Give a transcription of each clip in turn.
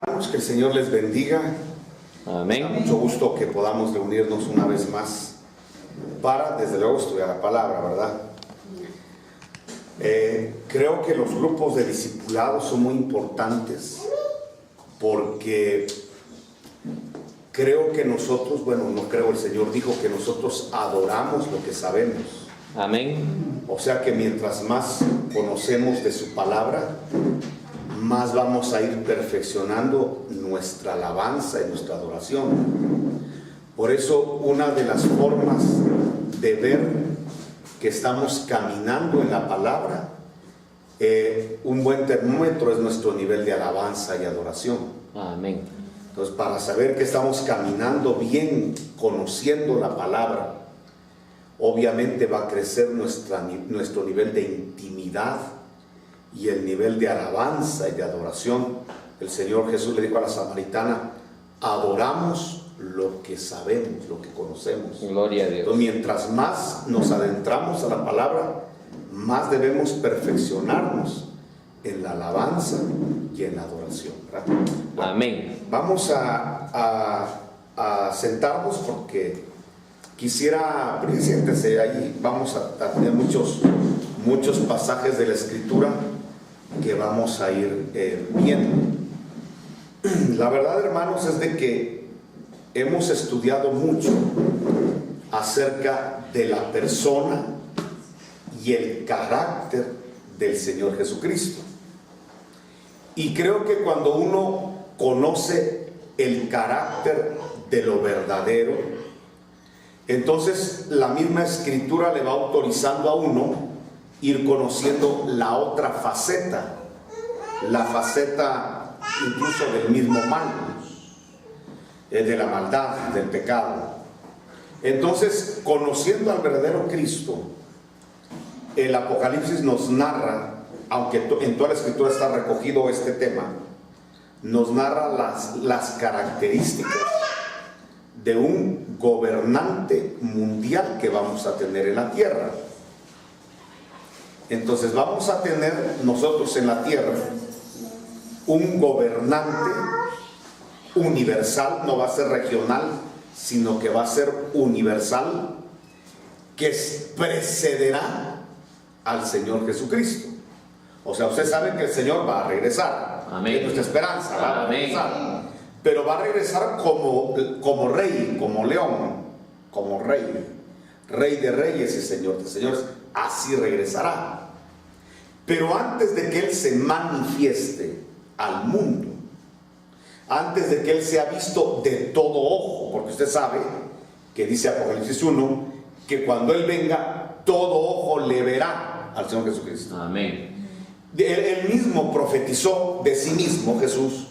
Que el Señor les bendiga. Amén. Da mucho gusto que podamos reunirnos una vez más para, desde luego, estudiar la palabra, ¿verdad? Creo que los grupos de discipulado son muy importantes porque creo que nosotros, el Señor dijo que nosotros adoramos lo que sabemos. Amén. O sea que mientras más conocemos de su palabra, más vamos a ir perfeccionando nuestra alabanza y nuestra adoración. Por eso, una de las formas de ver que estamos caminando en la palabra, un buen termómetro es nuestro nivel de alabanza y adoración. Amén. Entonces, para saber que estamos caminando bien, conociendo la palabra, obviamente va a crecer nuestro nivel de intimidad y el nivel de alabanza y de adoración. El Señor Jesús le dijo a la samaritana: adoramos lo que sabemos, lo que conocemos. Gloria a Dios. Entonces, mientras más nos adentramos a la palabra, más debemos perfeccionarnos en la alabanza y en la adoración, ¿verdad? Bueno, amén. Vamos a sentarnos porque quisiera, siéntese ahí, vamos a tener muchos pasajes de la Escritura que vamos a ir viendo. La verdad, hermanos, es de que hemos estudiado mucho acerca de la persona y el carácter del Señor Jesucristo. Y creo que cuando uno conoce el carácter de lo verdadero, entonces la misma Escritura le va autorizando a uno ir conociendo la otra faceta, la faceta incluso del mismo mal, de la maldad, del pecado. Entonces, conociendo al verdadero Cristo, el Apocalipsis nos narra, aunque en toda la Escritura está recogido este tema, nos narra las características de un gobernante mundial que vamos a tener en la tierra. Entonces vamos a tener nosotros en la tierra un gobernante universal, no va a ser regional, sino que va a ser universal, que precederá al Señor Jesucristo. O sea, usted sabe que el Señor va a regresar. Amén. Es nuestra esperanza, va a regresar. Pero va a regresar como rey, como león, como rey de reyes y señor de señores. Así regresará. Pero antes de que Él se manifieste al mundo, antes de que Él sea visto de todo ojo, porque usted sabe que dice Apocalipsis 1 que cuando Él venga, todo ojo le verá al Señor Jesucristo. Amén. Él mismo profetizó de sí mismo, Jesús,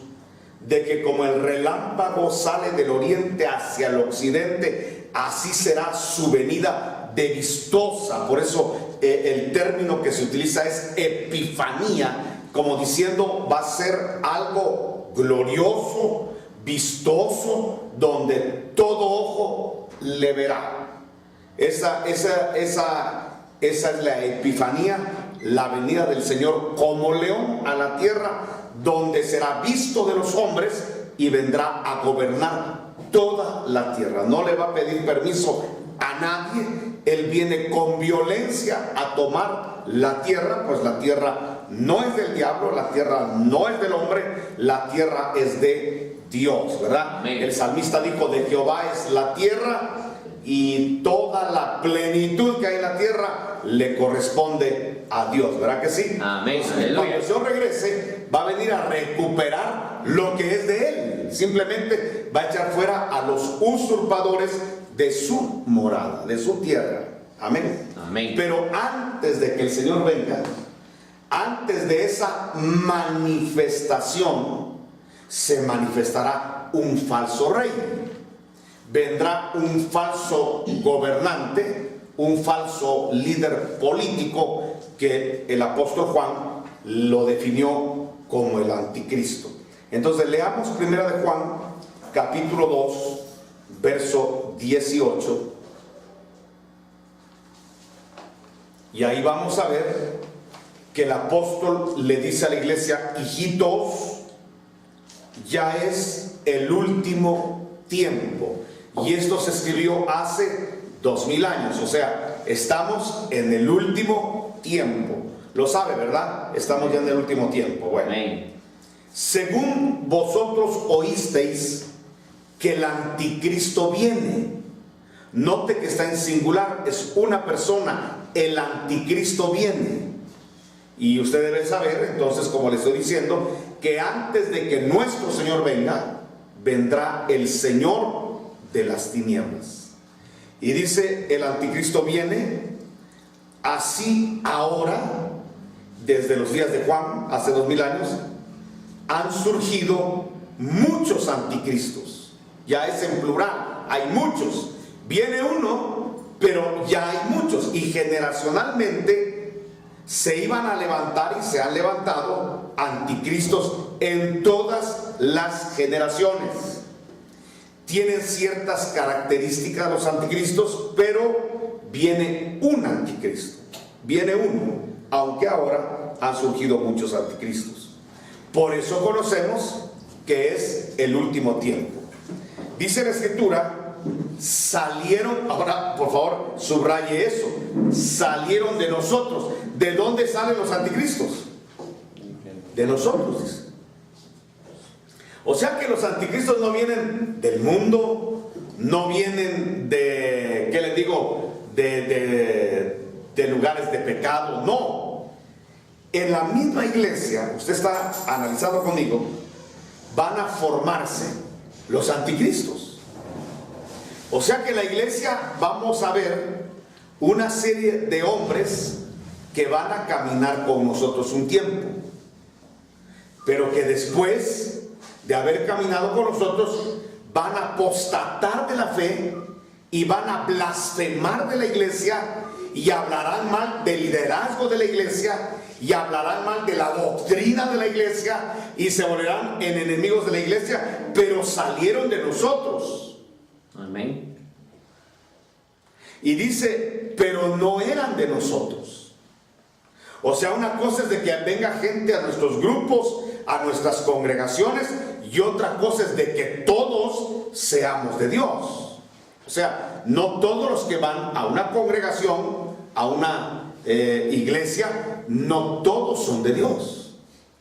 de que como el relámpago sale del oriente hacia el occidente, así será su venida de vistosa. Por eso el término que se utiliza es epifanía, como diciendo va a ser algo glorioso, vistoso, donde todo ojo le verá. Esa es la epifanía, la venida del Señor como león a la tierra, donde será visto de los hombres y vendrá a gobernar toda la tierra. No le va a pedir permiso a nadie. Él viene con violencia a tomar la tierra, pues la tierra no es del diablo, la tierra no es del hombre, la tierra es de Dios, ¿verdad? Amén. El salmista dijo: de Jehová es la tierra y toda la plenitud que hay en la tierra le corresponde a Dios, ¿verdad que sí? Amén. Cuando el Señor regrese, va a venir a recuperar lo que es de Él. Simplemente va a echar fuera a los usurpadores de su morada, de su tierra. Amén. Amén. Pero antes de que el Señor venga, antes de esa manifestación, se manifestará un falso rey. Vendrá un falso gobernante, un falso líder político que el apóstol Juan lo definió como el anticristo. Entonces leamos primera de Juan, capítulo 2, verso 18. Y ahí vamos a ver que el apóstol le dice a la iglesia: hijitos, ya es el último tiempo. Y esto se escribió hace 2000 años, o sea, estamos en el último tiempo. Lo sabe, ¿verdad? Estamos ya en el último tiempo. Bueno, Amén. según vosotros oísteis que el anticristo viene. Note que está en singular, es una persona, el anticristo viene. Y usted debe saber, entonces, como le estoy diciendo, que antes de que nuestro Señor venga, vendrá el Señor de las tinieblas. Y dice, el anticristo viene, así ahora, desde los días de Juan, hace 2000 años, han surgido muchos anticristos. Ya es en plural, hay muchos. Viene uno, pero ya hay muchos. Y generacionalmente se iban a levantar y se han levantado anticristos en todas las generaciones. Tienen ciertas características los anticristos, pero viene un anticristo. Viene uno, aunque ahora han surgido muchos anticristos. Por eso conocemos que es el último tiempo. Dice la Escritura, salieron, ahora por favor subraye eso, salieron de nosotros. ¿De dónde salen los anticristos? De nosotros, dice. O sea que los anticristos no vienen del mundo, no vienen de, ¿qué les digo? De lugares de pecado, no. En la misma iglesia, usted está analizando conmigo, van a formarse los anticristos. O sea que en la iglesia vamos a ver una serie de hombres que van a caminar con nosotros un tiempo, pero que después de haber caminado con nosotros van a apostatar de la fe y van a blasfemar de la iglesia y hablarán mal del liderazgo de la iglesia y hablarán mal de la doctrina de la iglesia y se volverán en enemigos de la iglesia, pero salieron de nosotros. Amén. Y dice, pero no eran de nosotros. O sea, una cosa es de que venga gente a nuestros grupos, a nuestras congregaciones, y otra cosa es de que todos seamos de Dios. O sea, no todos los que van a una congregación, a una iglesia, no todos son de Dios.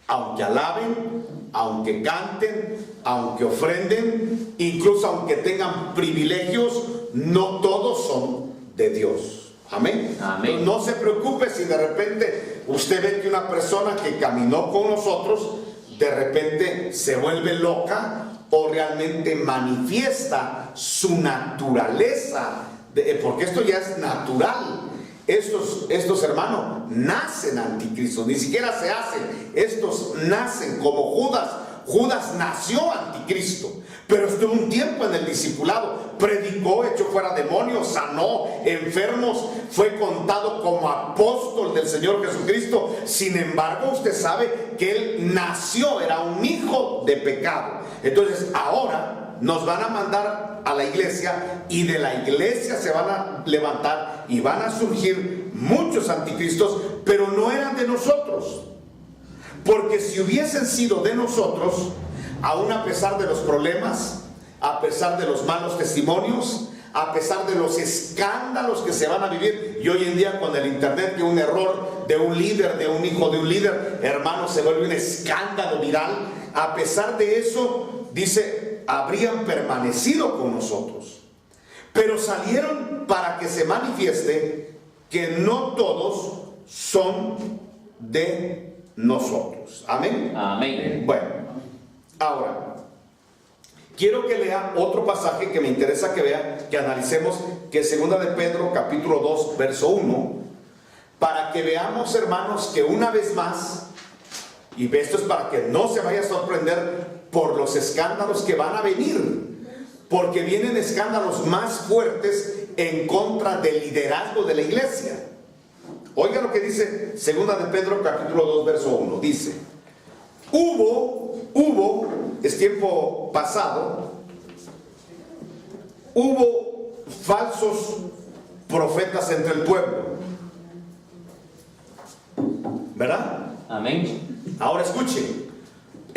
Aunque alaben, aunque canten, aunque ofrenden, incluso aunque tengan privilegios, no todos son de Dios. Amén. Amén. No se preocupe si de repente usted ve que una persona que caminó con nosotros de repente se vuelve loca o realmente manifiesta su naturaleza, porque esto ya es natural. Estos hermanos nacen anticristos, ni siquiera se hacen, estos nacen como Judas. Judas nació anticristo, pero estuvo un tiempo en el discipulado, predicó, echó fuera demonios, sanó enfermos, fue contado como apóstol del Señor Jesucristo. Sin embargo, usted sabe que él nació, era un hijo de pecado. Entonces ahora nos van a mandar a la iglesia y de la iglesia se van a levantar y van a surgir muchos anticristos, pero no eran de nosotros. Porque si hubiesen sido de nosotros, aún a pesar de los problemas, a pesar de los malos testimonios, a pesar de los escándalos que se van a vivir, y hoy en día con el internet, que un error de un líder, de un hijo de un líder, hermano, se vuelve un escándalo viral, a pesar de eso, dice, habrían permanecido con nosotros. Pero salieron para que se manifieste que no todos son de nosotros. Amén. Amén. Bueno, ahora quiero que lea otro pasaje que me interesa que vea, que analicemos, que es 2 de Pedro capítulo 2 verso 1, para que veamos, hermanos, que una vez más, y esto es para que no se vaya a sorprender por los escándalos que van a venir, porque vienen escándalos más fuertes en contra del liderazgo de la iglesia. Oiga lo que dice 2 de Pedro capítulo 2 verso 1. Dice, hubo, es tiempo pasado, hubo falsos profetas entre el pueblo. ¿Verdad? Amén. Ahora escuchen,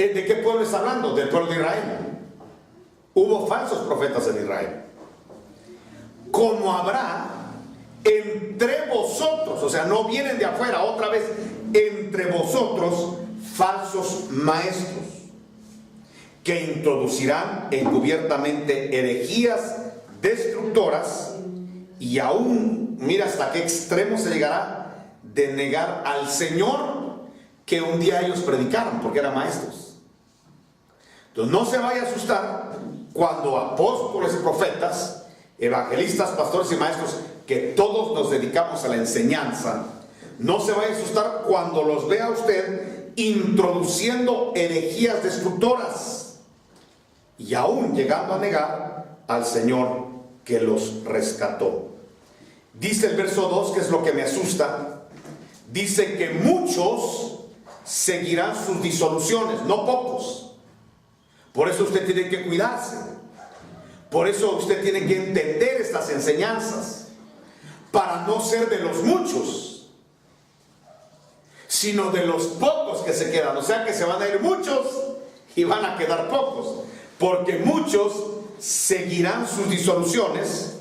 ¿De qué pueblo está hablando? Del pueblo de Israel. Hubo falsos profetas en Israel. Como habrá entre vosotros, o sea, no vienen de afuera, otra vez, entre vosotros falsos maestros que introducirán encubiertamente herejías destructoras, y aún, mira hasta qué extremo se llegará, de negar al Señor que un día ellos predicaron, porque eran maestros. Entonces no se vaya a asustar cuando apóstoles, profetas, evangelistas, pastores y maestros, que todos nos dedicamos a la enseñanza, no se vaya a asustar cuando los vea usted introduciendo herejías destructoras y aún llegando a negar al Señor que los rescató. Dice el verso 2, que es lo que me asusta, dice que muchos seguirán sus disoluciones, no pocos. Por eso usted tiene que cuidarse. Por eso usted tiene que entender estas enseñanzas, para no ser de los muchos, sino de los pocos que se quedan. O sea que se van a ir muchos y van a quedar pocos, porque muchos seguirán sus disoluciones,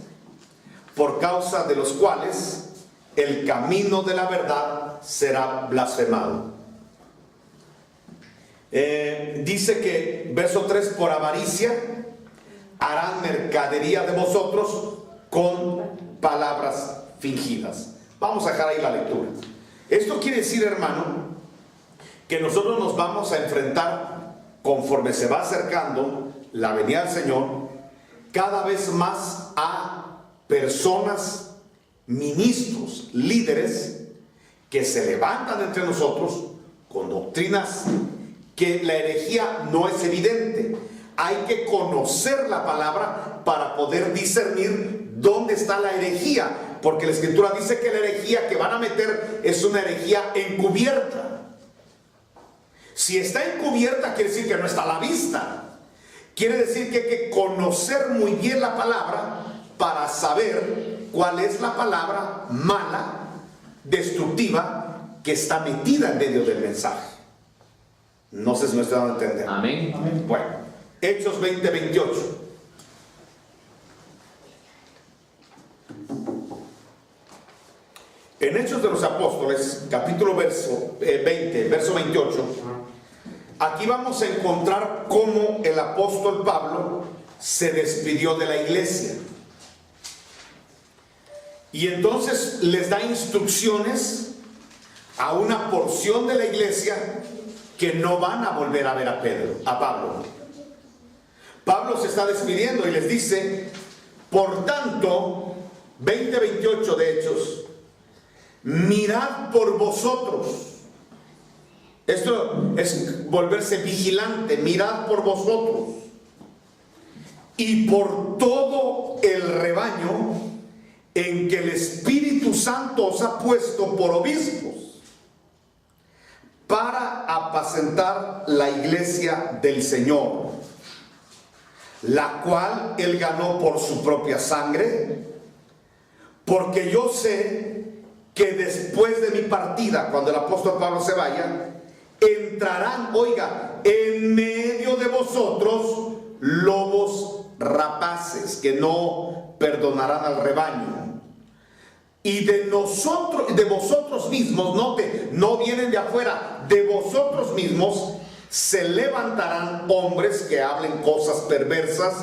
por causa de los cuales el camino de la verdad será blasfemado. Dice que, verso 3, por avaricia harán mercadería de vosotros con palabras fingidas. Vamos a dejar ahí la lectura. Esto quiere decir, hermano, que nosotros nos vamos a enfrentar, conforme se va acercando la venida del Señor, cada vez más a personas, ministros, líderes, que se levantan entre nosotros con doctrinas que la herejía no es evidente. Hay que conocer la palabra para poder discernir dónde está la herejía, porque la Escritura dice que la herejía que van a meter es una herejía encubierta. Si está encubierta, quiere decir que no está a la vista. Quiere decir que hay que conocer muy bien la palabra para saber cuál es la palabra mala, destructiva, que está metida en medio del mensaje. No sé si me estoy dando a entender. Amén. Amén. Bueno, Hechos 20:28. En Hechos de los Apóstoles, capítulo 20, verso 28, aquí vamos a encontrar cómo el apóstol Pablo se despidió de la iglesia. Y entonces les da instrucciones a una porción de la iglesia que no van a volver a ver a Pablo. Pablo se está despidiendo y les dice, por tanto, 20:28 de Hechos, mirad por vosotros. Esto es volverse vigilante. Mirad por vosotros y por todo el rebaño en que el Espíritu Santo os ha puesto por obispos, para apacentar la iglesia del Señor, la cual Él ganó por su propia sangre. Porque yo sé que después de mi partida, cuando el apóstol Pablo se vaya, entrarán, oiga, en medio de vosotros lobos rapaces que no perdonarán al rebaño. Y de nosotros, de vosotros mismos, note, no vienen de afuera, de vosotros mismos se levantarán hombres que hablen cosas perversas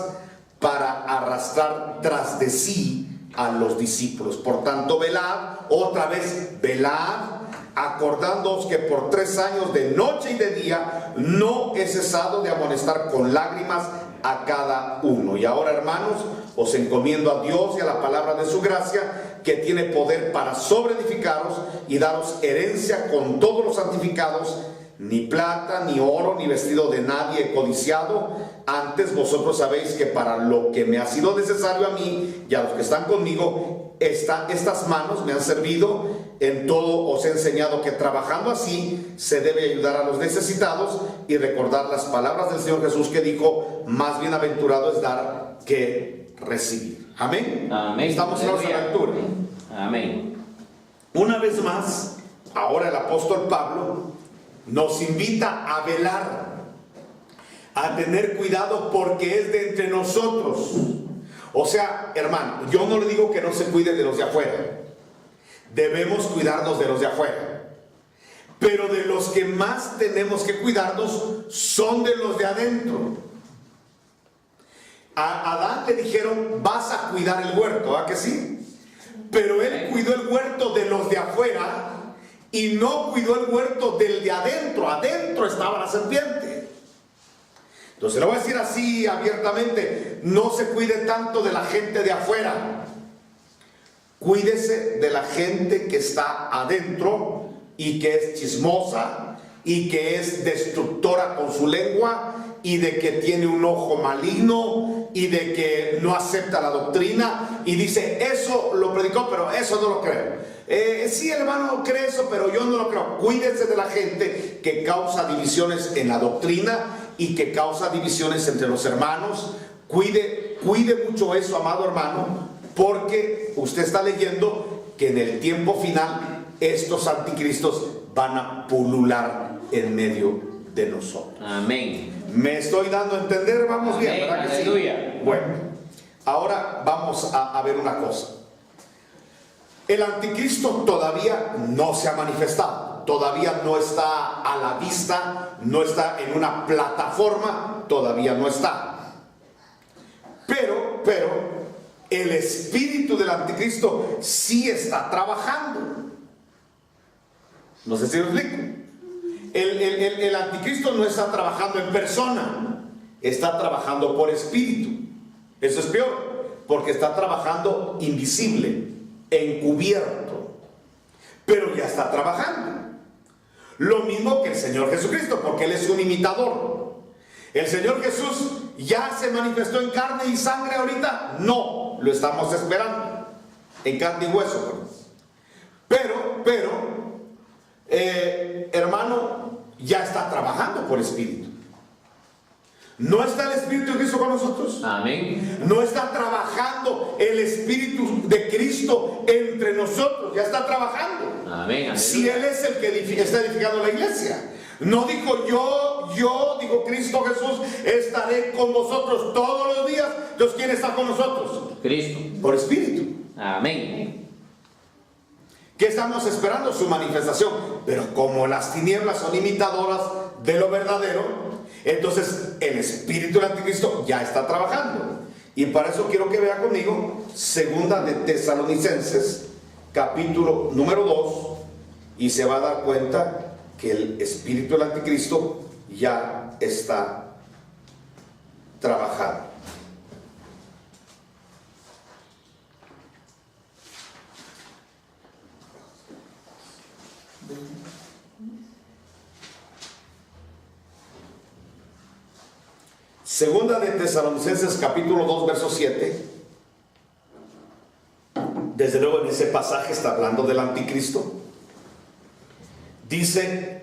para arrastrar tras de sí a los discípulos. Por tanto, velad, otra vez, velad, acordándoos que por 3 años de noche y de día no he cesado de amonestar con lágrimas a cada uno. Y ahora, hermanos, os encomiendo a Dios y a la palabra de su gracia, que tiene poder para sobreedificaros y daros herencia con todos los santificados. Ni plata, ni oro, ni vestido de nadie he codiciado. Antes vosotros sabéis que para lo que me ha sido necesario a mí y a los que están conmigo, estas manos me han servido. En todo os he enseñado que trabajando así se debe ayudar a los necesitados y recordar las palabras del Señor Jesús, que dijo, más bienaventurado es dar que recibir. Amén. Amén. Estamos en nuestra lectura. Amén. Una vez más, ahora el apóstol Pablo nos invita a velar. a tener cuidado porque es de entre nosotros. O sea, hermano, yo no le digo que no se cuide de los de afuera. Debemos cuidarnos de los de afuera. Pero de los que más tenemos que cuidarnos son de los de adentro. A Adán le dijeron, vas a cuidar el huerto, ¿ah que sí? Pero él cuidó el huerto de los de afuera y no cuidó el huerto del de adentro. Adentro estaba la serpiente. Entonces le voy a decir así abiertamente, no se cuide tanto de la gente de afuera. Cuídese de la gente que está adentro y que es chismosa y que es destructora con su lengua y de que tiene un ojo maligno y de que no acepta la doctrina y dice, eso lo predicó, pero eso no lo creo. Sí, el hermano cree eso, pero yo no lo creo. Cuídese de la gente que causa divisiones en la doctrina y que causa divisiones entre los hermanos. Cuide mucho eso, amado hermano, porque usted está leyendo que en el tiempo final estos anticristos van a pulular en medio de nosotros. Amén. ¿Me estoy dando a entender? Vamos. Amén. Bien, ¿verdad que Aleluya. sí? Bueno, ahora vamos a ver una cosa. El anticristo todavía no se ha manifestado, todavía no está a la vista, no está en una plataforma, todavía no está. Pero el espíritu del anticristo sí está trabajando. No sé si lo explico. El anticristo no está trabajando en persona, está trabajando por espíritu. Eso es peor, porque está trabajando invisible, encubierto, pero ya está trabajando. Lo mismo que el Señor Jesucristo, porque Él es un imitador. ¿El Señor Jesús ya se manifestó en carne y sangre ahorita? No, lo estamos esperando, en carne y hueso. Pero, hermano, ya está trabajando por espíritu. ¿No está el Espíritu de Cristo con nosotros? Amén. ¿No está trabajando el Espíritu de Cristo entre nosotros? Ya está trabajando. Amén. Si Él es el que está edificando la iglesia. No dijo dijo Cristo Jesús, estaré con vosotros todos los días. Entonces, ¿quién está con nosotros? Cristo. Por espíritu. Amén. ¿Qué estamos esperando? Su manifestación. Pero como las tinieblas son imitadoras de lo verdadero, entonces el espíritu del anticristo ya está trabajando. Y para eso quiero que vea conmigo segunda de Tesalonicenses, capítulo número 2, y se va a dar cuenta que el espíritu del anticristo ya está trabajando. Segunda de Tesalonicenses capítulo 2 verso 7. Desde luego en ese pasaje está hablando del anticristo. Dice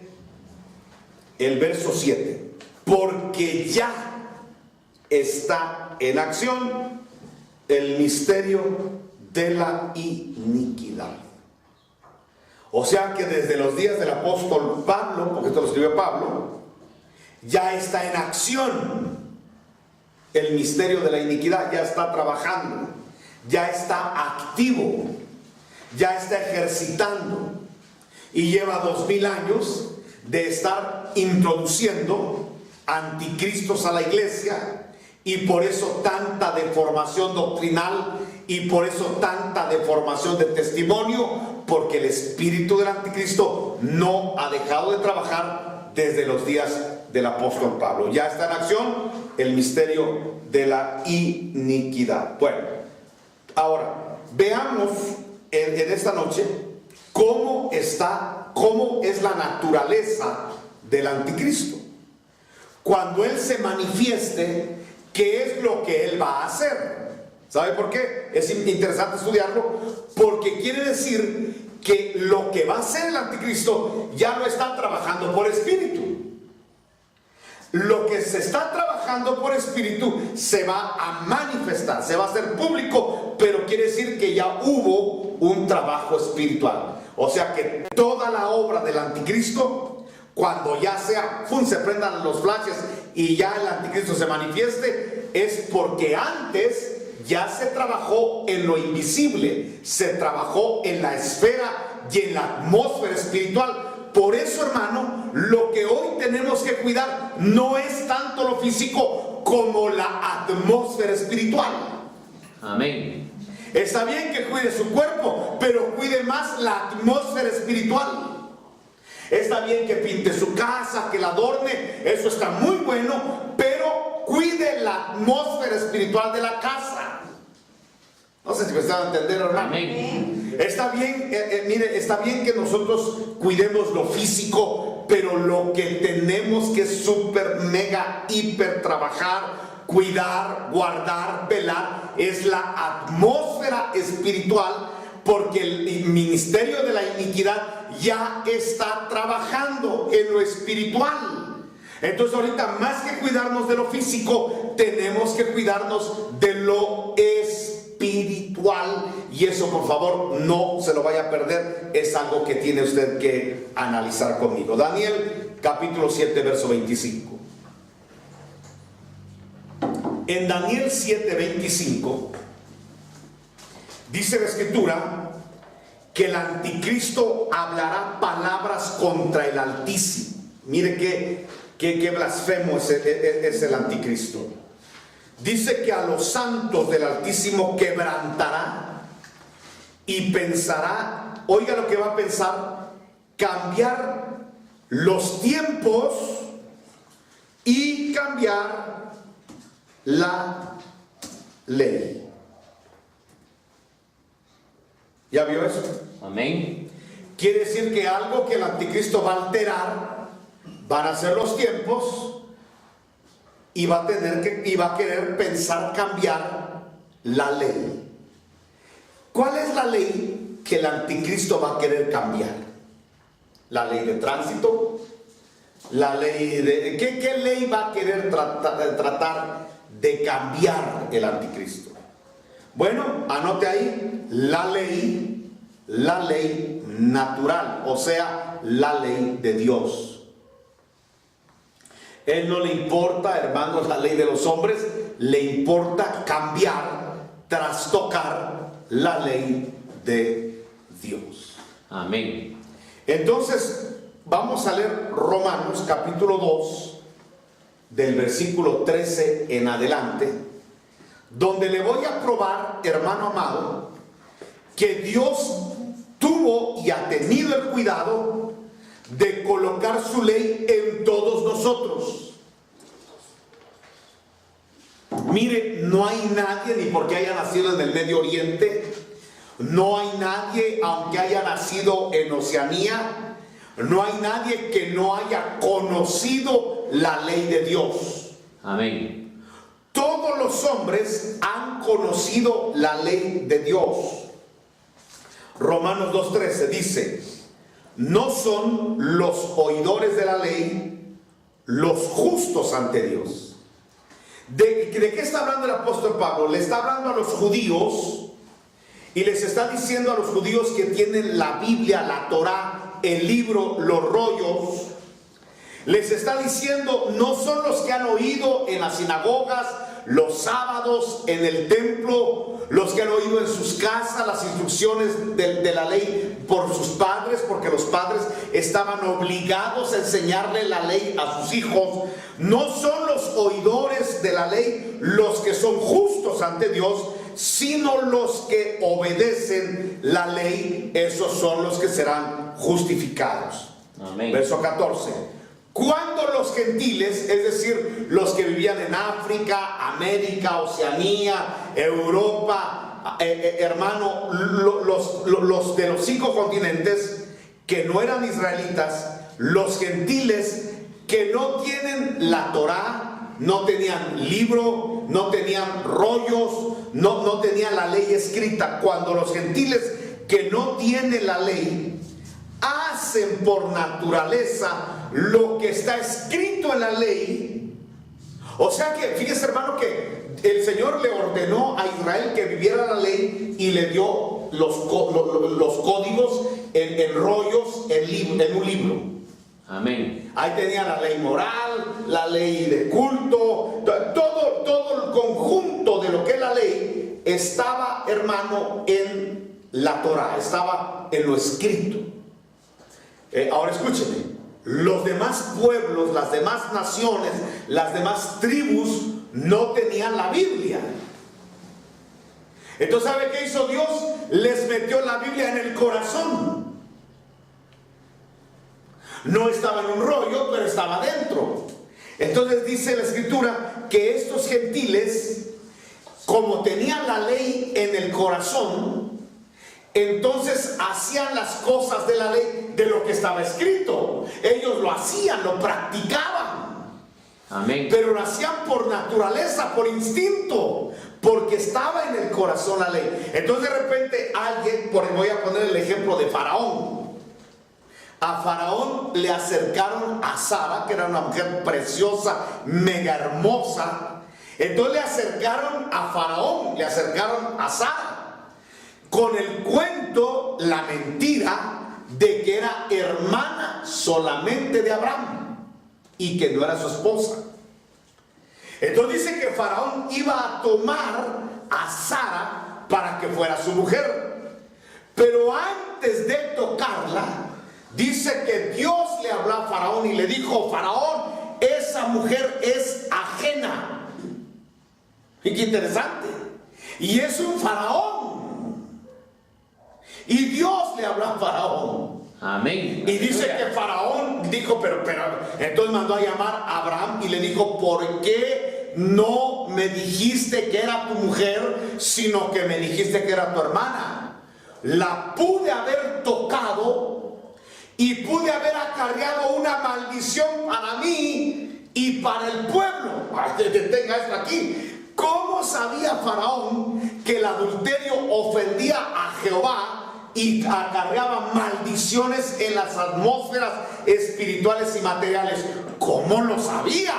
el verso 7: porque ya está en acción el misterio de la iniquidad. O sea que desde los días del apóstol Pablo, porque esto lo escribió Pablo, ya está en acción el misterio de la iniquidad, ya está trabajando, ya está activo, ya está ejercitando, y lleva 2000 años de estar introduciendo anticristos a la iglesia, y por eso tanta deformación doctrinal y por eso tanta deformación de testimonio, porque el espíritu del anticristo no ha dejado de trabajar desde los días del apóstol Pablo. Ya está en acción el misterio de la iniquidad. Bueno, ahora veamos en esta noche cómo es la naturaleza del anticristo. Cuando él se manifieste, ¿qué es lo que él va a hacer? ¿Sabe por qué? Es interesante estudiarlo, porque quiere decir que lo que va a hacer el anticristo ya lo está trabajando por espíritu. Lo que se está trabajando por espíritu se va a manifestar, se va a hacer público, pero quiere decir que ya hubo un trabajo espiritual. O sea que toda la obra del anticristo cuando ya sea, se prendan los flashes y ya el anticristo se manifieste, es porque antes ya se trabajó en lo invisible, se trabajó en la esfera y en la atmósfera espiritual. Por eso, hermano, lo que hoy tenemos que cuidar no es tanto lo físico como la atmósfera espiritual. Amén. Está bien que cuide su cuerpo, pero cuide más la atmósfera espiritual. Está bien que pinte su casa, que la adorne, eso está muy bueno, pero cuide la atmósfera espiritual de la casa. No sé si me están a entender, hermano. Amén. Está bien, mire, está bien que nosotros cuidemos lo físico, pero lo que tenemos que super, mega, hiper trabajar, cuidar, guardar, velar, es la atmósfera espiritual, porque el ministerio de la iniquidad ya está trabajando en lo espiritual. Entonces ahorita, más que cuidarnos de lo físico, tenemos que cuidarnos de lo espiritual, y eso, por favor, no se lo vaya a perder. Es algo que tiene usted que analizar conmigo. Daniel capítulo 7 verso 25. En Daniel 7:25 dice la escritura que el anticristo hablará palabras contra el Altísimo. Mire qué blasfemo es el anticristo. Dice que a los santos del Altísimo quebrantará y pensará, oiga lo que va a pensar, cambiar los tiempos y cambiar la ley. ¿Ya vio eso? Amén. Quiere decir que algo que el anticristo va a alterar van a ser los tiempos, y va a querer pensar cambiar la ley. ¿Cuál es la ley que el anticristo va a querer cambiar? La ley de tránsito, la ley de... ¿Qué ley va a querer tratar de cambiar el anticristo? Bueno, anote ahí, la ley natural, o sea, la ley de Dios. Él no le importa, hermanos, la ley de los hombres, le importa cambiar, trastocar la ley de Dios. Amén. Entonces, vamos a leer Romanos capítulo 2, del versículo 13 en adelante, donde le voy a probar, hermano amado, que Dios tuvo y ha tenido el cuidado de colocar su ley en todos nosotros. Mire, no hay nadie, ni porque haya nacido en el Medio Oriente, no hay nadie, aunque haya nacido en Oceanía, no hay nadie que no haya conocido la ley de Dios. Amén. Todos los hombres han conocido la ley de Dios. Romanos 2:13 dice: no son los oidores de la ley los justos ante Dios. ¿De qué está hablando el apóstol Pablo? Le está hablando a los judíos y les está diciendo a los judíos que tienen la Biblia, la Torá, el libro, los rollos. Les está diciendo, no son los que han oído en las sinagogas, los sábados, en el templo, los que han oído en sus casas las instrucciones de la ley por sus padres, porque los padres estaban obligados a enseñarle la ley a sus hijos. No son los oidores de la ley los que son justos ante Dios, sino los que obedecen la ley. Esos son los que serán justificados. Amén. Verso 14. Cuando los gentiles, es decir, los que vivían en África, América, Oceanía, Europa, hermano, los de los 5 continentes que no eran israelitas, los gentiles que no tienen la Torá, no tenían libro, no tenían rollos, no tenían la ley escrita. Cuando los gentiles que no tienen la ley hacen por naturaleza lo que está escrito en la ley, o sea que, fíjese, hermano, que el Señor le ordenó a Israel que viviera la ley y le dio los códigos en rollos, en un libro. Amén. Ahí tenía la ley moral, la ley de culto, todo el conjunto de lo que es la ley estaba, hermano, en la Torah, estaba en lo escrito. Ahora escúcheme, los demás pueblos, las demás naciones, las demás tribus no tenían la Biblia. Entonces, ¿sabe qué hizo Dios? Les metió la Biblia en el corazón. No estaba en un rollo, pero estaba dentro. Entonces dice la escritura que estos gentiles, como tenían la ley en el corazón, entonces hacían las cosas de la ley de lo que estaba escrito. Ellos lo hacían, lo practicaban. Amén. Pero lo hacían por naturaleza, por instinto, porque estaba en el corazón la ley. Entonces de repente alguien, voy a poner el ejemplo de Faraón. A Faraón le acercaron a Sara, que era una mujer preciosa, mega hermosa. Entonces le acercaron a Faraón, le acercaron a Sara, con el cuento, la mentira de que era hermana solamente de Abraham y que no era su esposa. Entonces dice que Faraón iba a tomar a Sara para que fuera su mujer. Pero antes de tocarla, dice que Dios le habló a Faraón y le dijo: Faraón, esa mujer es ajena. Y qué interesante. Y es un faraón. Y Dios le habló a Faraón. Amén. Y dice que Faraón dijo, pero, entonces mandó a llamar a Abraham y le dijo: ¿por qué no me dijiste que era tu mujer, sino que me dijiste que era tu hermana? La pude haber tocado y pude haber acarreado una maldición para mí y para el pueblo. Detenga esto aquí. ¿Cómo sabía Faraón que el adulterio ofendía a Jehová y acarreaba maldiciones en las atmósferas espirituales y materiales? ¿Cómo lo sabía?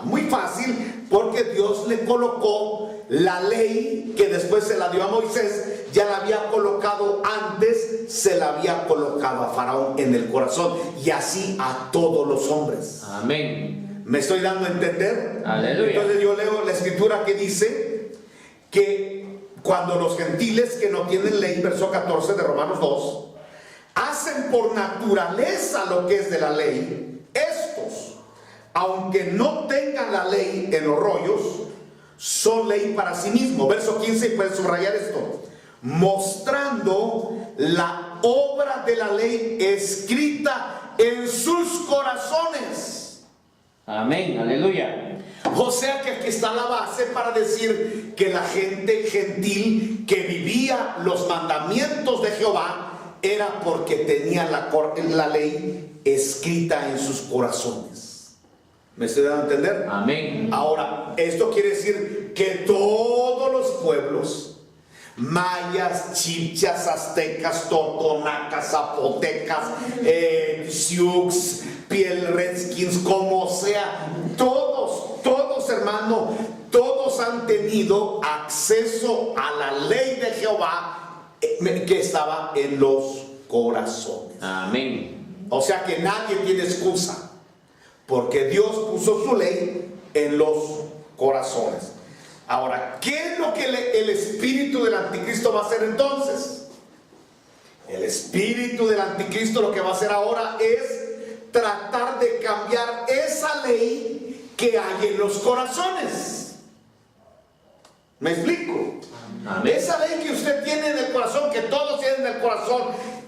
Muy fácil, porque Dios le colocó la ley que después se la dio a Moisés. Ya la había colocado antes, se la había colocado a Faraón en el corazón, y así a todos los hombres. Amén. ¿Me estoy dando a entender? Aleluya. Entonces yo leo la escritura que dice que cuando los gentiles que no tienen ley, verso 14 de Romanos 2, hacen por naturaleza lo que es de la ley, estos, aunque no tengan la ley en los rollos, son ley para sí mismos. Verso 15, y pueden subrayar esto: mostrando la obra de la ley escrita en sus corazones. Amén. Aleluya. O sea que aquí está la base para decir que la gente gentil que vivía los mandamientos de Jehová era porque tenía la ley escrita en sus corazones. ¿Me estoy dando a entender? Amén. Ahora, esto quiere decir que todos los pueblos, mayas, chipchas, aztecas, totonacas, zapotecas, sioux, piel redskins, como sea, todos hermano, todos han tenido acceso a la ley de Jehová que estaba en los corazones. Amén. O sea que nadie tiene excusa, porque Dios puso su ley en los corazones. Ahora, ¿qué es lo que el espíritu del anticristo va a hacer entonces? El espíritu del anticristo lo que va a hacer ahora es tratar de cambiar esa ley que hay en los corazones. ¿Me explico? Amén. Esa ley que usted tiene en el corazón, que todos tienen en el corazón,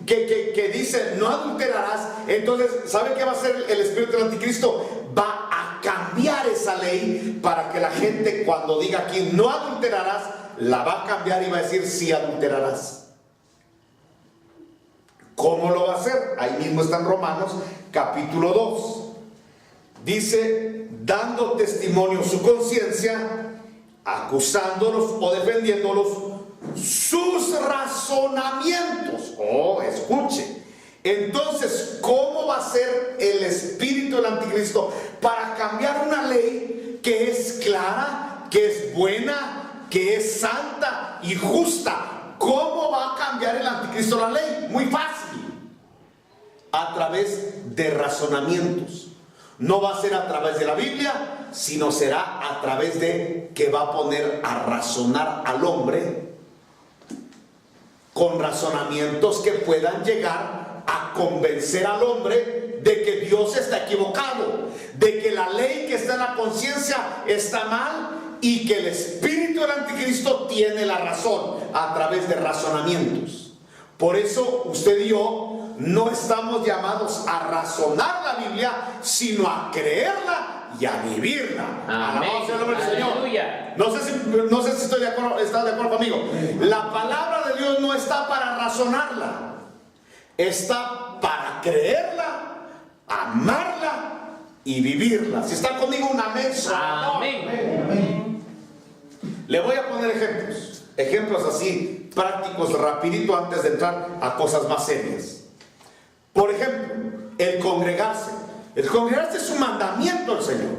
que dice no adulterarás. Entonces, ¿sabe qué va a hacer el espíritu del anticristo? Va a cambiar esa ley para que la gente, cuando diga aquí no adulterarás, la va a cambiar y va a decir sí adulterarás. ¿Cómo lo va a hacer? Ahí mismo está en Romanos capítulo 2. Dice: dando testimonio su conciencia, acusándolos o defendiéndolos sus razonamientos. Oh, escuche. Entonces, ¿cómo va a ser el espíritu del anticristo para cambiar una ley que es clara, que es buena, que es santa y justa? ¿Cómo va a cambiar el anticristo la ley? Muy fácil. a través de razonamientos. No va a ser a través de la Biblia, sino será a través de que va a poner a razonar al hombre con razonamientos que puedan llegar a convencer al hombre de que Dios está equivocado, de que la ley que está en la conciencia está mal y que el espíritu del anticristo tiene la razón a través de razonamientos. Por eso usted y yo no estamos llamados a razonar la Biblia, sino a creerla y a vivirla. Alabado sea el nombre del Señor. No sé si estoy de acuerdo, está de acuerdo conmigo. La palabra de Dios no está para razonarla, está para creerla, amarla y vivirla. Si está conmigo, un amén. Amén. Le voy a poner ejemplos así prácticos, rapidito, antes de entrar a cosas más serias. Por ejemplo, el congregarse. El congregarse es un mandamiento del Señor.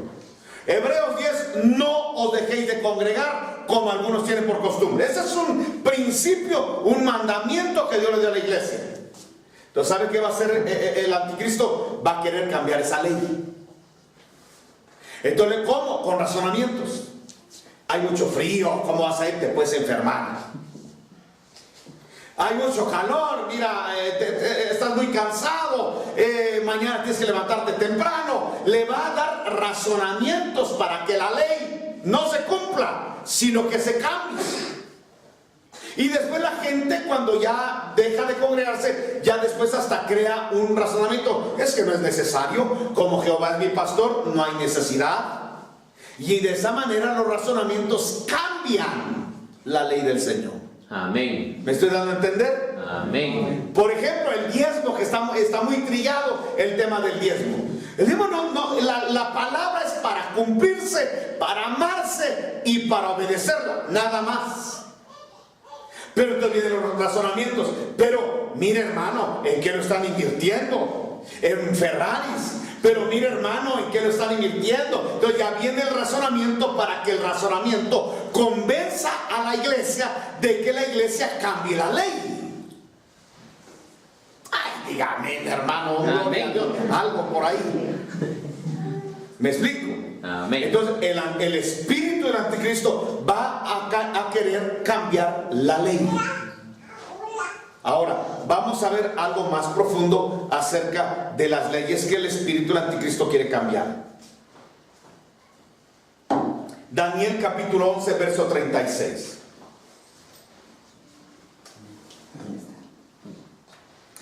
Hebreos 10, no os dejéis de congregar como algunos tienen por costumbre. Ese es un principio, un mandamiento que Dios le dio a la iglesia. Entonces, ¿sabe qué va a hacer el anticristo? Va a querer cambiar esa ley. Entonces, ¿cómo? Con razonamientos. Hay mucho frío, ¿cómo vas a ir? Te puedes enfermar. Hay mucho calor, mira, estás muy cansado, mañana tienes que levantarte temprano. Le va a dar razonamientos para que la ley no se cumpla, sino que se cambie. Y después la gente, cuando ya deja de congregarse, ya después hasta crea un razonamiento. Es que no es necesario, como Jehová es mi pastor, no hay necesidad. Y de esa manera los razonamientos cambian la ley del Señor. Amén. ¿Me estoy dando a entender? Amén. Por ejemplo, el diezmo, que está muy trillado el tema del diezmo. El diezmo la palabra es para cumplirse, para amarse y para obedecerla, nada más. Pero entonces vienen los razonamientos. Pero mire, hermano, ¿en qué lo están invirtiendo? En Ferraris. Pero mire, hermano, ¿en qué lo están invirtiendo? Entonces ya viene el razonamiento para que el razonamiento convenza a la iglesia de que la iglesia cambie la ley. Ay, dígame, hermano, algo por ahí. ¿Me explico? Amén. Entonces el espíritu del anticristo va a querer cambiar la ley. Ahora, vamos a ver algo más profundo acerca de las leyes que el espíritu del anticristo quiere cambiar. Daniel capítulo 11, verso 36.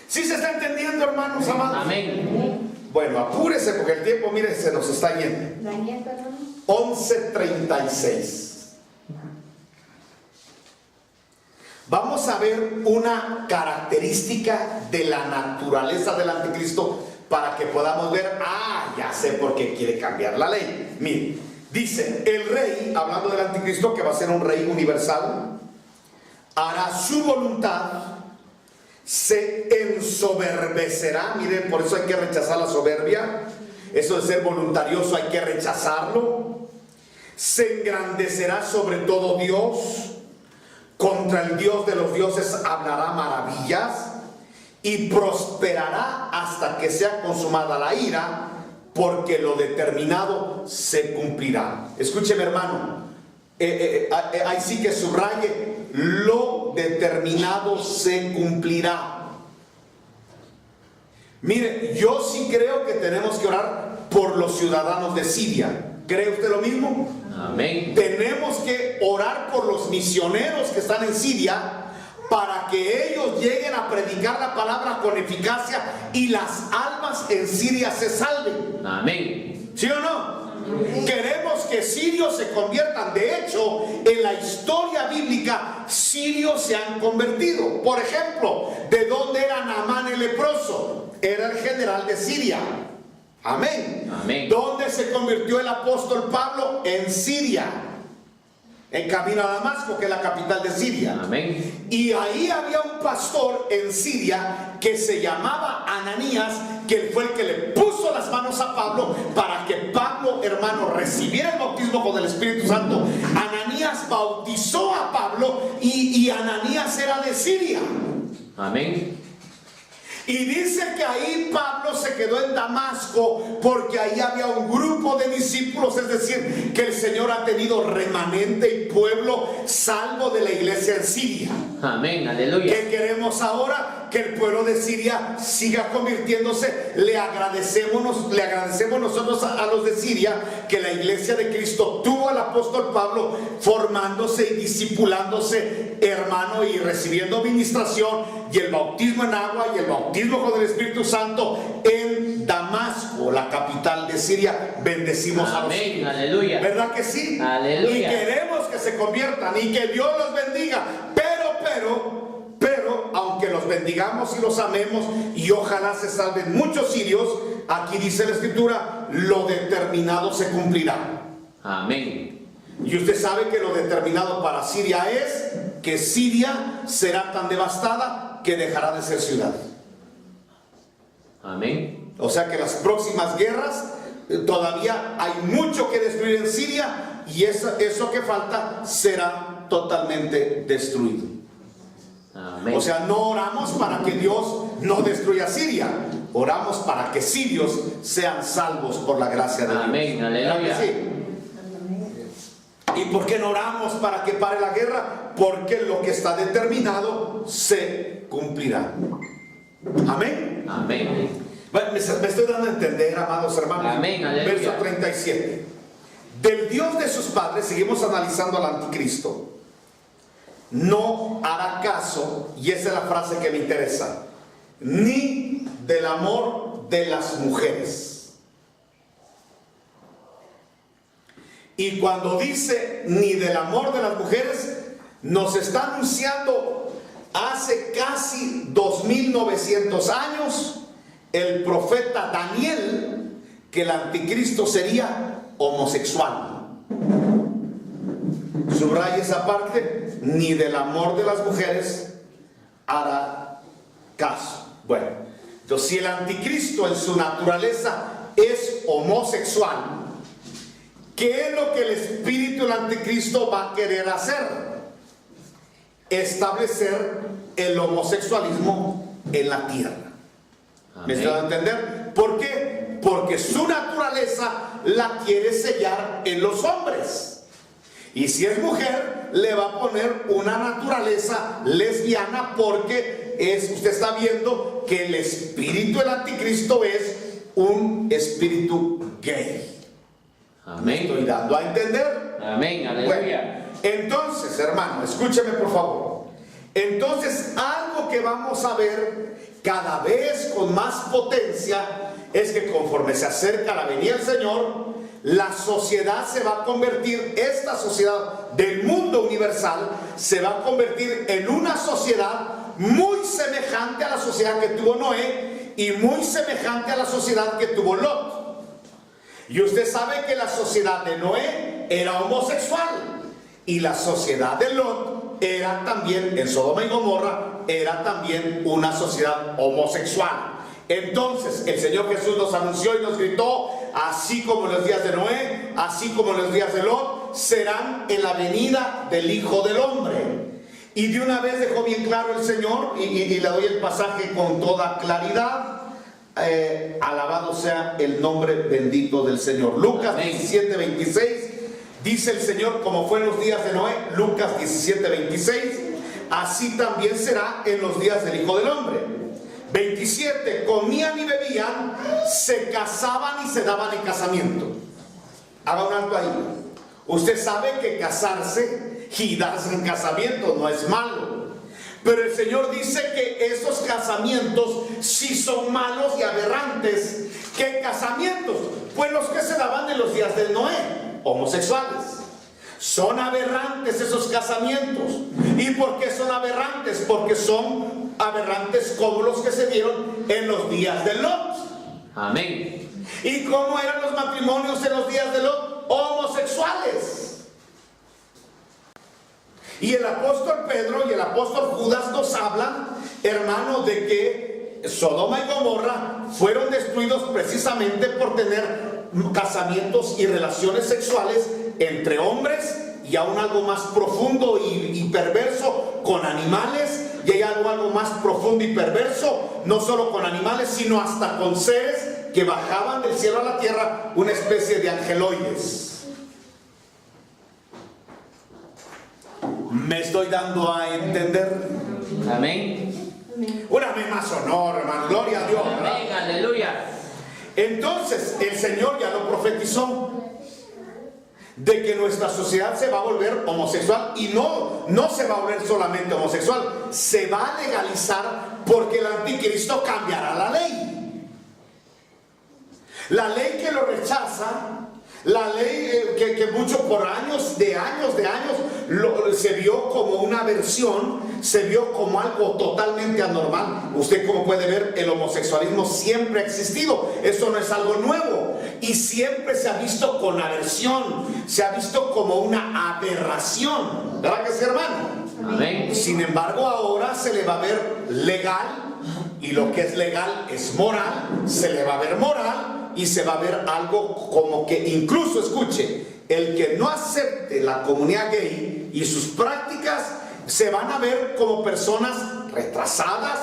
¿Sí se está entendiendo, hermanos amados? Amén. Bueno, apúrese porque el tiempo, mire, se nos está yendo. Daniel, perdón. 11:36. Vamos a ver una característica de la naturaleza del anticristo para que podamos ver, ya sé por qué quiere cambiar la ley. Mire, dice, el rey, hablando del anticristo, que va a ser un rey universal, hará su voluntad, se ensoberbecerá. Miren, por eso hay que rechazar la soberbia. Eso de ser voluntarioso hay que rechazarlo. Se engrandecerá sobre todo Dios. Contra el Dios de los dioses hablará maravillas y prosperará hasta que sea consumada la ira, porque lo determinado se cumplirá. Escúcheme, hermano, ahí sí que subraye, lo determinado se cumplirá. Mire, yo sí creo que tenemos que orar por los ciudadanos de Siria. ¿Cree usted lo mismo? Amén. Tenemos que orar por los misioneros que están en Siria para que ellos lleguen a predicar la palabra con eficacia y las almas en Siria se salven. Amén. ¿Sí o no? Queremos que sirios se conviertan. De hecho, en la historia bíblica, sirios se han convertido. Por ejemplo, ¿de dónde era Naamán el leproso? Era el general de Siria. Amén. Amén. ¿Dónde se convirtió el apóstol Pablo? En Siria, en camino a Damasco, que es la capital de Siria. Amén. Y ahí había un pastor en Siria que se llamaba Ananías, que fue el que le puso las manos a Pablo para que Pablo, hermano, recibiera el bautismo con el Espíritu Santo. Ananías bautizó a Pablo y Ananías era de Siria. Amén. Y dice que ahí Pablo se quedó en Damasco porque ahí había un grupo de discípulos, es decir, que el Señor ha tenido remanente y pueblo salvo de la iglesia en Siria. Amén, aleluya. ¿Qué queremos ahora? Que el pueblo de Siria siga convirtiéndose. Le agradecemos nosotros a los de Siria que la iglesia de Cristo tuvo al apóstol Pablo formándose y discipulándose, hermano, y recibiendo ministración y el bautismo en agua y el bautismo con el Espíritu Santo en Damasco, la capital de Siria. Bendecimos a los Amén, aleluya. ¿verdad que sí? Aleluya. Y queremos que se conviertan y que Dios los bendiga. Pero, aunque los bendigamos y los amemos y ojalá se salven muchos sirios, aquí dice la Escritura, lo determinado se cumplirá. Amén. Y usted sabe que lo determinado para Siria es que Siria será tan devastada que dejará de ser ciudad. Amén. O sea que las próximas guerras todavía hay mucho que destruir en Siria y eso que falta será totalmente destruido. Amén. O sea, no oramos para que Dios no destruya Siria, oramos para que sirios sean salvos por la gracia de Dios. Amén, aleluya. ¿Verdad que sí? ¿Y por qué no oramos para que pare la guerra? Porque lo que está determinado se cumplirá. Amén. Amén. Bueno, me estoy dando a entender, amados hermanos. Amén, aleluya. Verso 37. Del Dios de sus padres, seguimos analizando al anticristo, no hará caso, y esa es la frase que me interesa, ni del amor de las mujeres. Y cuando dice ni del amor de las mujeres, nos está anunciando hace casi 2900 años el profeta Daniel que el anticristo sería homosexual. Subraya esa parte, ni del amor de las mujeres hará caso. Bueno, entonces si el anticristo en su naturaleza es homosexual, ¿qué es lo que el espíritu del anticristo va a querer hacer? Establecer el homosexualismo en la tierra. ¿Me está dando a entender? ¿Por qué? Porque su naturaleza la quiere sellar en los hombres. Y si es mujer, le va a poner una naturaleza lesbiana porque usted está viendo que el espíritu del anticristo es un espíritu gay. Amén. ¿Me estoy dando a entender? Amén, aleluya. Bueno, entonces, hermano, escúcheme por favor. Entonces, algo que vamos a ver cada vez con más potencia es que conforme se acerca la venida del Señor, la sociedad se va a convertir, esta sociedad del mundo universal se va a convertir en una sociedad muy semejante a la sociedad que tuvo Noé y muy semejante a la sociedad que tuvo Lot. Y usted sabe que la sociedad de Noé era homosexual y la sociedad de Lot era también, en Sodoma y Gomorra, era también una sociedad homosexual. Entonces el Señor Jesús nos anunció y nos gritó, así como en los días de Noé, así como en los días de Lot, serán en la venida del Hijo del Hombre. Y de una vez dejó bien claro el Señor, y le doy el pasaje con toda claridad. Alabado sea el nombre bendito del Señor. Lucas 17:26 dice el Señor, como fue en los días de Noé. Lucas 17:26, así también será en los días del Hijo del Hombre. 27, comían y bebían, se casaban y se daban en casamiento. Haga un alto ahí. Usted sabe que casarse y darse en casamiento no es malo, pero el Señor dice que esos casamientos sí son malos y aberrantes. ¿Qué casamientos? Pues los que se daban en los días de Noé, homosexuales. Son aberrantes esos casamientos. ¿Y por qué son aberrantes? Porque son aberrantes como los que se dieron en los días de Lot. Amén. ¿Y cómo eran los matrimonios en los días de Lot? Homosexuales. Y el apóstol Pedro y el apóstol Judas nos hablan, hermano, de que Sodoma y Gomorra fueron destruidos precisamente por tener casamientos y relaciones sexuales entre hombres y aún algo más profundo y perverso con animales, y hay algo más profundo y perverso, no solo con animales, sino hasta con seres que bajaban del cielo a la tierra, una especie de angeloides. ¿Me estoy dando a entender? Amén. Una vez más honor, hermano, gloria a Dios, ¿verdad? Amén, aleluya. Entonces el Señor ya lo profetizó, de que nuestra sociedad se va a volver homosexual, y no se va a volver solamente homosexual, se va a legalizar, porque el anticristo cambiará la ley. La ley que lo rechaza, la ley que mucho por años se vio como una aberración, se vio como algo totalmente anormal. Usted, como puede ver, el homosexualismo siempre ha existido, eso no es algo nuevo, y siempre se ha visto con aversión, se ha visto como una aberración, ¿verdad que sí, hermano? Amén. Sin embargo, ahora se le va a ver legal, y lo que es legal es moral, se le va a ver moral, y se va a ver algo como que, incluso, escuche, el que no acepte la comunidad gay y sus prácticas, se van a ver como personas retrasadas,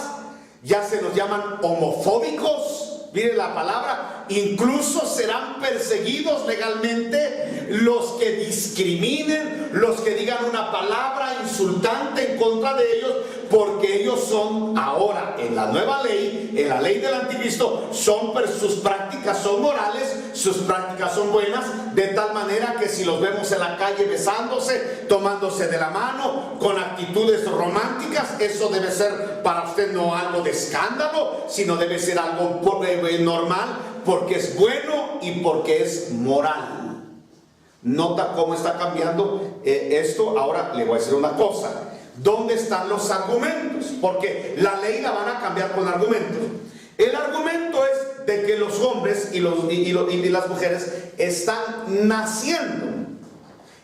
ya se nos llaman homofóbicos. Mire la palabra, incluso serán perseguidos legalmente los que discriminen, los que digan una palabra insultante en contra de ellos, porque ellos son ahora, en la nueva ley, en la ley del anticristo, sus prácticas son morales, sus prácticas son buenas, de tal manera que si los vemos en la calle besándose, tomándose de la mano, con actitudes románticas, eso debe ser para usted no algo de escándalo, sino debe ser algo normal, porque es bueno y porque es moral. Nota cómo está cambiando esto. Ahora le voy a decir una cosa: ¿dónde están los argumentos? Porque la ley la van a cambiar con argumentos. El argumento es de que los hombres y las mujeres están naciendo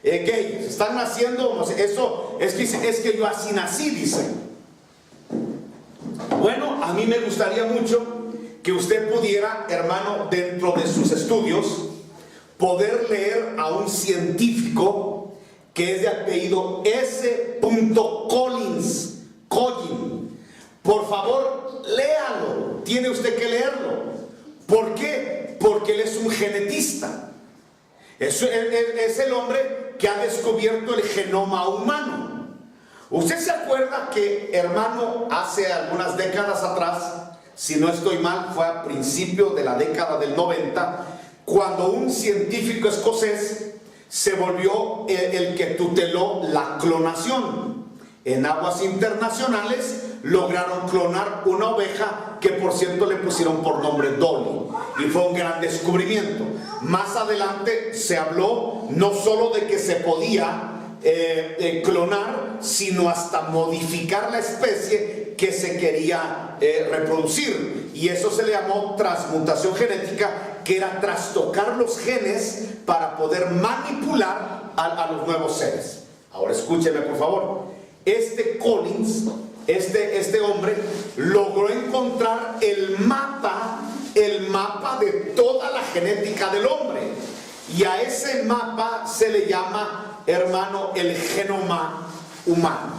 gays, están naciendo, eso es que yo así nací, dice. Bueno, a mí me gustaría mucho que usted pudiera, hermano, dentro de sus estudios, poder leer a un científico que es de apellido S. Collins. Por favor, léalo. Tiene usted que leerlo. ¿Por qué? Porque él es un genetista. Es el hombre que ha descubierto el genoma humano. ¿Usted se acuerda que, hermano, hace algunas décadas atrás, si no estoy mal, fue a principios de la década del 90, cuando un científico escocés se volvió el que tuteló la clonación? En aguas internacionales lograron clonar una oveja que, por cierto, le pusieron por nombre Dolly, y fue un gran descubrimiento. Más adelante se habló no solo de que se podía clonar, sino hasta modificar la especie que se quería reproducir, y eso se le llamó transmutación genética, que era trastocar los genes para poder manipular a los nuevos seres. Ahora escúcheme, por favor. Collins, este hombre logró encontrar el mapa de toda la genética del hombre, y a ese mapa se le llama, hermano, el genoma humano.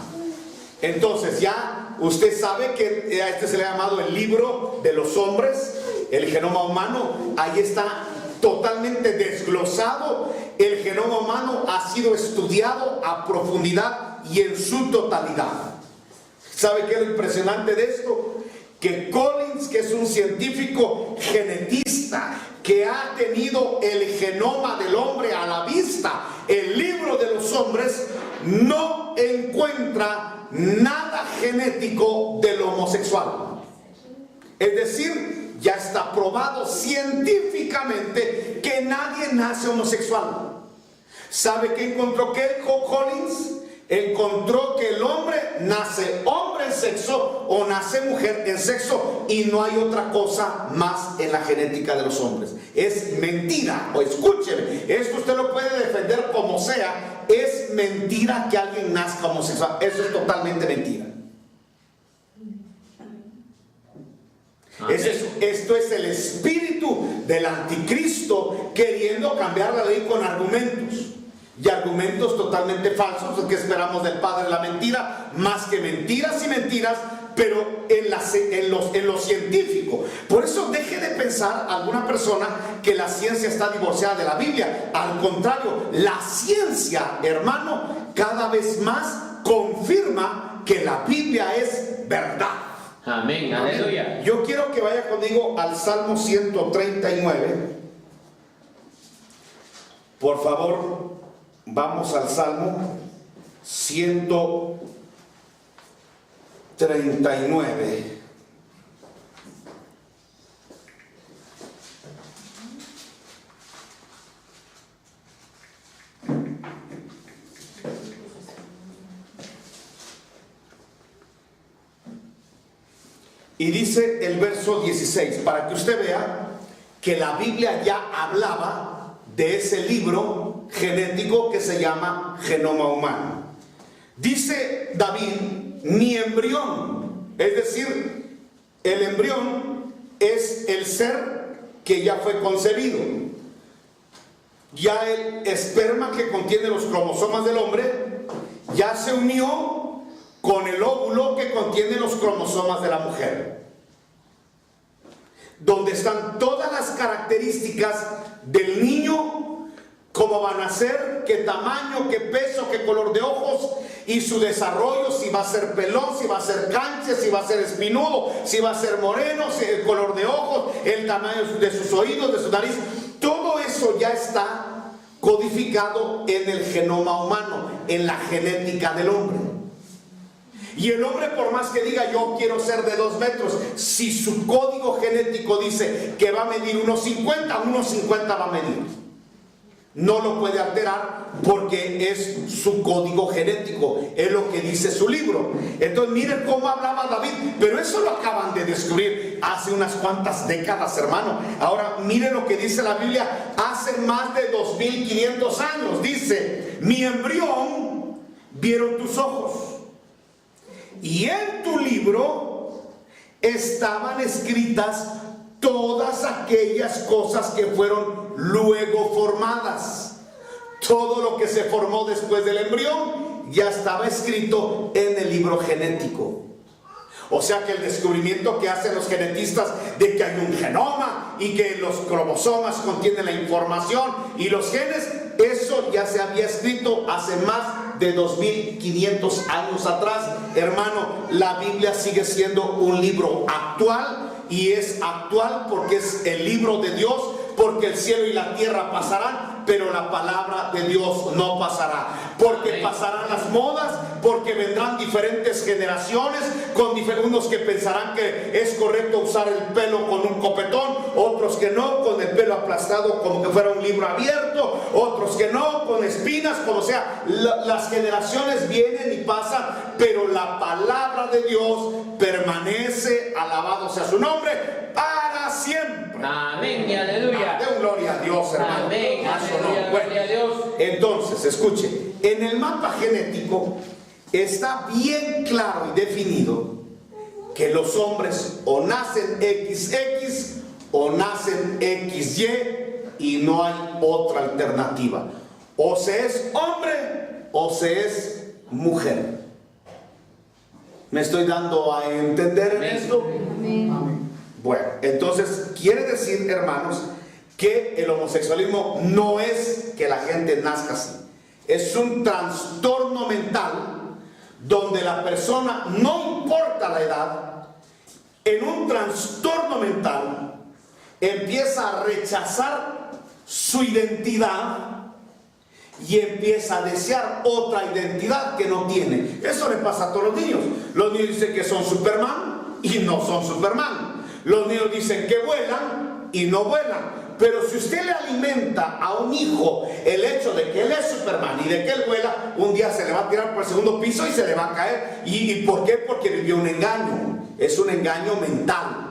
Entonces ya usted sabe que a este se le ha llamado el libro de los hombres, el genoma humano. Ahí está totalmente desglosado. El genoma humano ha sido estudiado a profundidad y en su totalidad. ¿Sabe qué es lo impresionante de esto? Que Collins, que es un científico genetista, que ha tenido el genoma del hombre a la vista, el libro de los hombres, no encuentra nada genético del homosexual. Es decir, ya está probado científicamente que nadie nace homosexual. ¿Sabe qué encontró Collins? Encontró que el hombre nace hombre en sexo o nace mujer en sexo, y no hay otra cosa más en la genética de los hombres. Es mentira. O escúcheme, esto usted lo puede defender como sea, es mentira que alguien nazca homosexual. Eso es totalmente mentira. Esto es el espíritu del anticristo queriendo cambiar la ley con argumentos. y argumentos totalmente falsos. ¿Qué esperamos del padre de la mentira? Más que mentiras y mentiras, pero en lo científico. Por eso deje de pensar alguna persona que la ciencia está divorciada de la Biblia. Al contrario, la ciencia, hermano, cada vez más confirma que la Biblia es verdad. Amén. Aleluya. Yo quiero que vaya conmigo al Salmo 139. Por favor, vamos al Salmo 139. Y dice el verso 16, para que usted vea que la Biblia ya hablaba de ese libro genético que se llama Genoma Humano. Dice David, mi embrión, es decir, el embrión es el ser que ya fue concebido. Ya el esperma que contiene los cromosomas del hombre ya se unió con el óvulo que contiene los cromosomas de la mujer, donde están todas las características del niño, cómo van a ser, qué tamaño, qué peso, qué color de ojos y su desarrollo, si va a ser pelón, si va a ser canche, si va a ser espinudo, si va a ser moreno, si el color de ojos, el tamaño de sus oídos, de su nariz. Todo eso ya está codificado en el genoma humano, en la genética del hombre. Y el hombre, por más que diga yo quiero ser de 2 metros, si su código genético dice que va a medir 1,50 va a medir. No lo puede alterar porque es su código genético, es lo que dice su libro. Entonces miren cómo hablaba David, pero eso lo acaban de descubrir hace unas cuantas décadas, hermano. Ahora miren lo que dice la Biblia hace más de 2500 años. Dice, mi embrión vieron tus ojos, y en tu libro estaban escritas todas aquellas cosas que fueron luego formadas. Todo lo que se formó después del embrión ya estaba escrito en el libro genético. O sea que el descubrimiento que hacen los genetistas de que hay un genoma y que los cromosomas contienen la información y los genes, eso ya se había escrito hace más de 2500 años atrás. Hermano, la Biblia sigue siendo un libro actual, y es actual porque es el libro de Dios, porque el cielo y la tierra pasarán, pero la palabra de Dios no pasará. Porque pasarán las modas, porque vendrán diferentes generaciones, con unos que pensarán que es correcto usar el pelo con un copetón, otros que no, con el pelo aplastado como que fuera un libro abierto, otros que no, con espinas, como sea. Las generaciones vienen y pasan, pero la palabra de Dios permanece, alabado sea su nombre, para siempre. Amén y aleluya. De gloria a Dios, hermano. Amén, aleluya, bueno, gloria a Dios. entonces, escuche, en el mapa genético está bien claro y definido que los hombres o nacen XX o nacen XY, y no hay otra alternativa. O se es hombre o se es mujer. ¿Me estoy dando a entender en esto? Amén. Bueno, entonces quiere decir, hermanos, que el homosexualismo no es que la gente nazca así. Es un trastorno mental donde la persona, no importa la edad, en un trastorno mental empieza a rechazar su identidad y empieza a desear otra identidad que no tiene. Eso le pasa a todos los niños. Los niños dicen que son Superman y no son Superman. Los niños dicen que vuelan y no vuelan. Pero si usted le alimenta a un hijo el hecho de que él es Superman y de que él vuela, un día se le va a tirar por el segundo piso y se le va a caer. ¿Y por qué? Porque vivió un engaño. Es un engaño mental.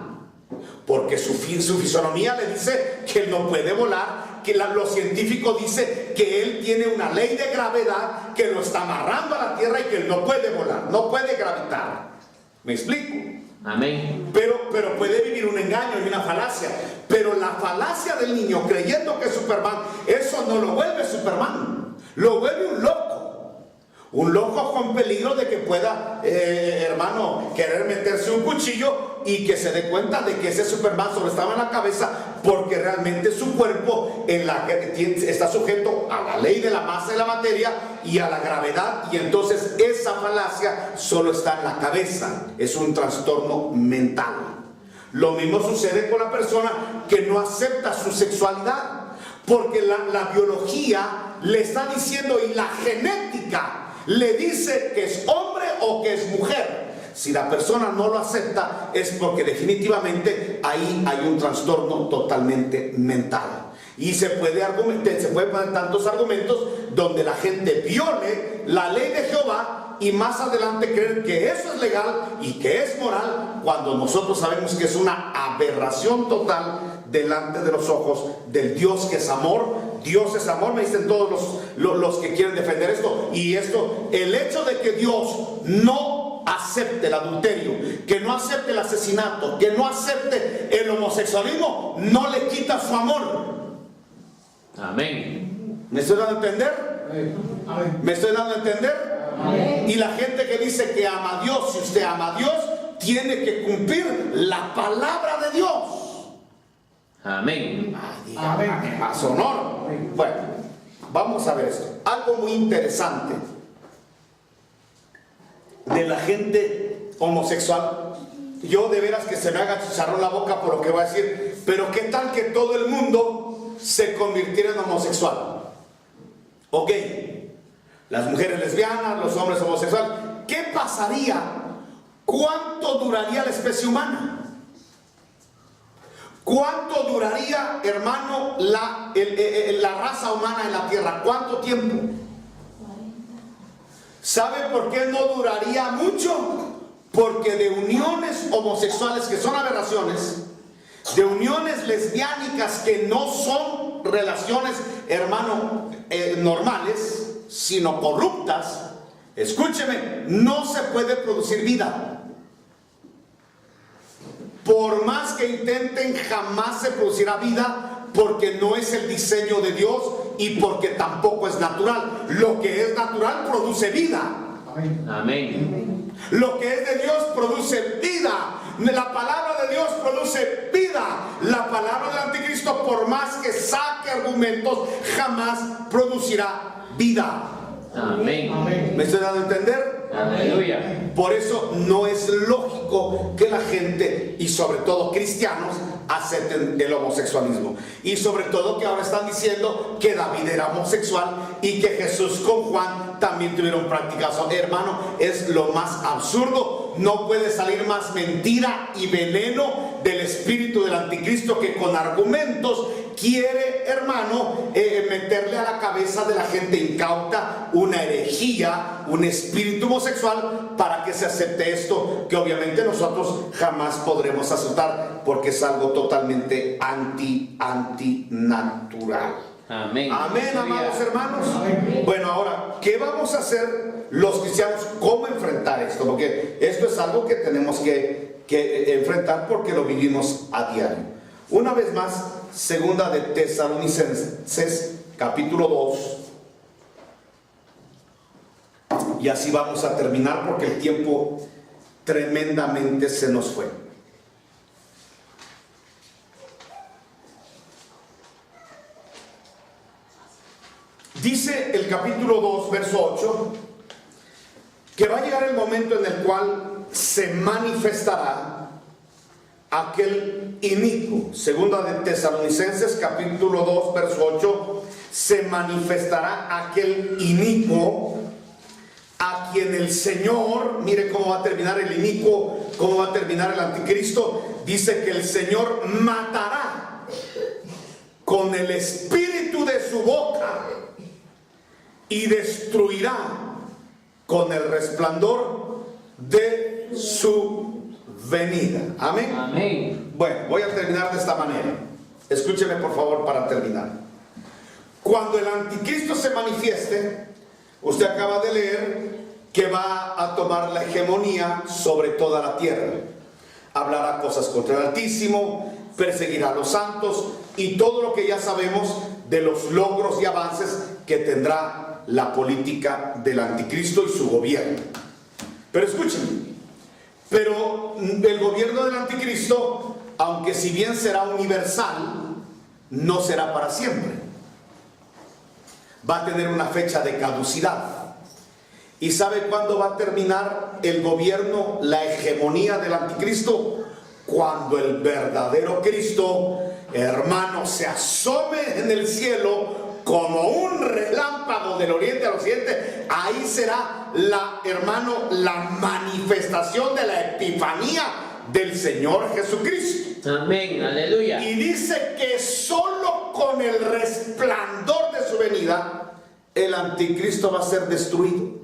Porque su fisonomía le dice que él no puede volar, que lo científico dice que él tiene una ley de gravedad que lo está amarrando a la tierra y que él no puede volar, no puede gravitar. ¿Me explico? Amén. Pero puede vivir un engaño y una falacia. Pero la falacia del niño creyendo que es Superman, eso no lo vuelve Superman. Lo vuelve un loco. Un loco con peligro de que pueda, hermano, querer meterse un cuchillo y que se dé cuenta de que ese Superman solo estaba en la cabeza, porque realmente su cuerpo está sujeto a la ley de la masa y la materia y a la gravedad, y entonces esa falacia solo está en la cabeza. Es un trastorno mental. Lo mismo sucede con la persona que no acepta su sexualidad, porque la biología le está diciendo, y la genética le dice que es hombre o que es mujer. Si la persona no lo acepta, es porque definitivamente ahí hay un trastorno totalmente mental. Y se puede poner tantos argumentos donde la gente viole la ley de Jehová y más adelante creer que eso es legal y que es moral, cuando nosotros sabemos que es una aberración total delante de los ojos del Dios que es amor. Dios es amor, me dicen todos los que quieren defender esto. Y esto, el hecho de que Dios no acepte el adulterio, que no acepte el asesinato, que no acepte el homosexualismo, no le quita su amor. Amén. ¿Me estoy dando a entender? Amén. ¿Me estoy dando a entender? Amén. Y la gente que dice que ama a Dios, si usted ama a Dios, tiene que cumplir la palabra de Dios. Amén. Amén. A sonoro. Bueno, vamos a ver esto. Algo muy interesante de la gente homosexual. Yo de veras que se me haga chicharrón la boca por lo que voy a decir, pero ¿qué tal que todo el mundo se convirtiera en homosexual? Ok, las mujeres lesbianas, los hombres homosexuales. ¿Qué pasaría? ¿Cuánto duraría la especie humana? ¿Cuánto duraría, hermano, la raza humana en la tierra? ¿Cuánto tiempo? ¿Sabe por qué no duraría mucho? Porque de uniones homosexuales que son aberraciones, de uniones lesbiánicas que no son relaciones, hermano, normales, sino corruptas, escúcheme, no se puede producir vida. Por más que intenten, jamás se producirá vida, porque no es el diseño de Dios y porque tampoco es natural. Lo que es natural produce vida. Amén. Amén. Lo que es de Dios produce vida. La palabra de Dios produce vida. La palabra del anticristo, por más que saque argumentos, jamás producirá vida. Amén. Amén. ¿Me estoy dando a entender? Aleluya. Por eso no es lógico que la gente, y sobre todo cristianos, acepten el homosexualismo. Y sobre todo que ahora están diciendo que David era homosexual y que Jesús con Juan también tuvieron prácticas. Hermano, es lo más absurdo. No puede salir más mentira y veneno del espíritu del anticristo, que con argumentos quiere, hermano, meterle a la cabeza de la gente incauta una herejía, un espíritu homosexual, para que se acepte esto, que obviamente nosotros jamás podremos aceptar, porque es algo totalmente antinatural. Amén. Amén, amados hermanos. Amén. Bueno, ahora, ¿qué vamos a hacer los cristianos? ¿Cómo enfrentar esto? Porque esto es algo que tenemos que enfrentar, porque lo vivimos a diario. Una vez más, segunda de Tesalonicenses, capítulo 2. Y así vamos a terminar, porque el tiempo tremendamente se nos fue. Dice el capítulo 2, verso 8, que va a llegar el momento en el cual se manifestará aquel inicuo. Segunda de Tesalonicenses, capítulo 2, verso 8, se manifestará aquel inicuo, a quien el Señor, mire cómo va a terminar el inicuo, cómo va a terminar el anticristo. Dice que el Señor matará con el espíritu de su boca y destruirá con el resplandor de su venida. Amén. Amén. Bueno, voy a terminar de esta manera. Escúcheme por favor para terminar. Cuando el anticristo se manifieste, usted acaba de leer que va a tomar la hegemonía sobre toda la tierra. Hablará cosas contra el Altísimo, perseguirá a los santos y todo lo que ya sabemos de los logros y avances que tendrá la política del anticristo y su gobierno. Pero escuchen, pero el gobierno del anticristo, aunque si bien será universal, no será para siempre. Va a tener una fecha de caducidad. ¿Y sabe cuándo va a terminar el gobierno, la hegemonía del anticristo? Cuando el verdadero Cristo, hermano, se asome en el cielo como un relámpago del oriente al occidente. Ahí será hermano, la manifestación de la epifanía del Señor Jesucristo. Amén, aleluya. Y dice que solo con el resplandor de su venida el anticristo va a ser destruido,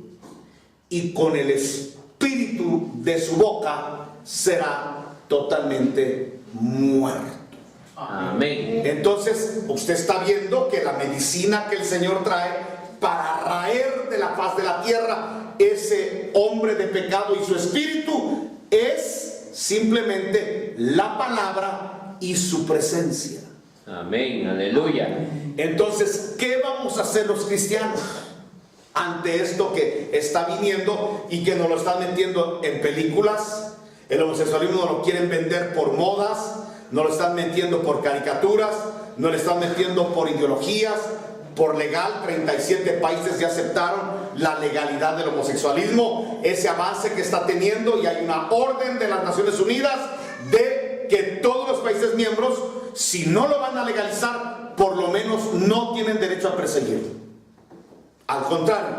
y con el espíritu de su boca será totalmente muerto. Amén. Entonces usted está viendo que la medicina que el Señor trae para raer de la faz de la tierra ese hombre de pecado y su espíritu es simplemente la palabra y su presencia. Amén, aleluya. Entonces, ¿qué vamos a hacer los cristianos ante esto que está viniendo y que nos lo están metiendo en películas? El homosexualismo nos lo quieren vender por modas, nos lo están metiendo por caricaturas, nos lo están metiendo por ideologías, por legal. 37 países ya aceptaron la legalidad del homosexualismo, ese avance que está teniendo, y hay una orden de las Naciones Unidas de que todos los países miembros, si no lo van a legalizar, por lo menos no tienen derecho a perseguirlo. Al contrario,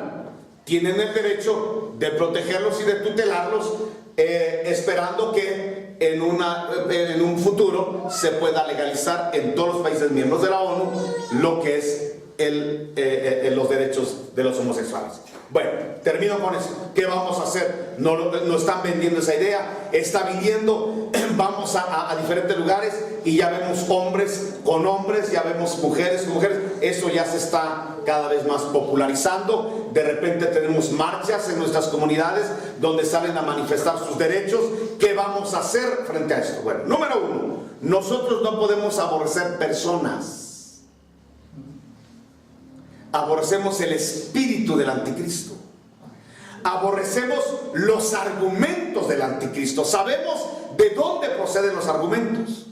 tienen el derecho de protegerlos y de tutelarlos, esperando que en un futuro se pueda legalizar en todos los países miembros de la ONU lo que es los derechos de los homosexuales. Bueno, termino con eso. ¿Qué vamos a hacer? No están vendiendo esa idea. Está viniendo, vamos a diferentes lugares y ya vemos hombres con hombres, ya vemos mujeres con mujeres. Eso ya se está cada vez más popularizando. De repente tenemos marchas en nuestras comunidades donde salen a manifestar sus derechos. ¿Qué vamos a hacer frente a esto? Bueno, número uno, nosotros no podemos aborrecer personas. Aborrecemos el espíritu del anticristo. Aborrecemos los argumentos del anticristo. Sabemos de dónde proceden los argumentos.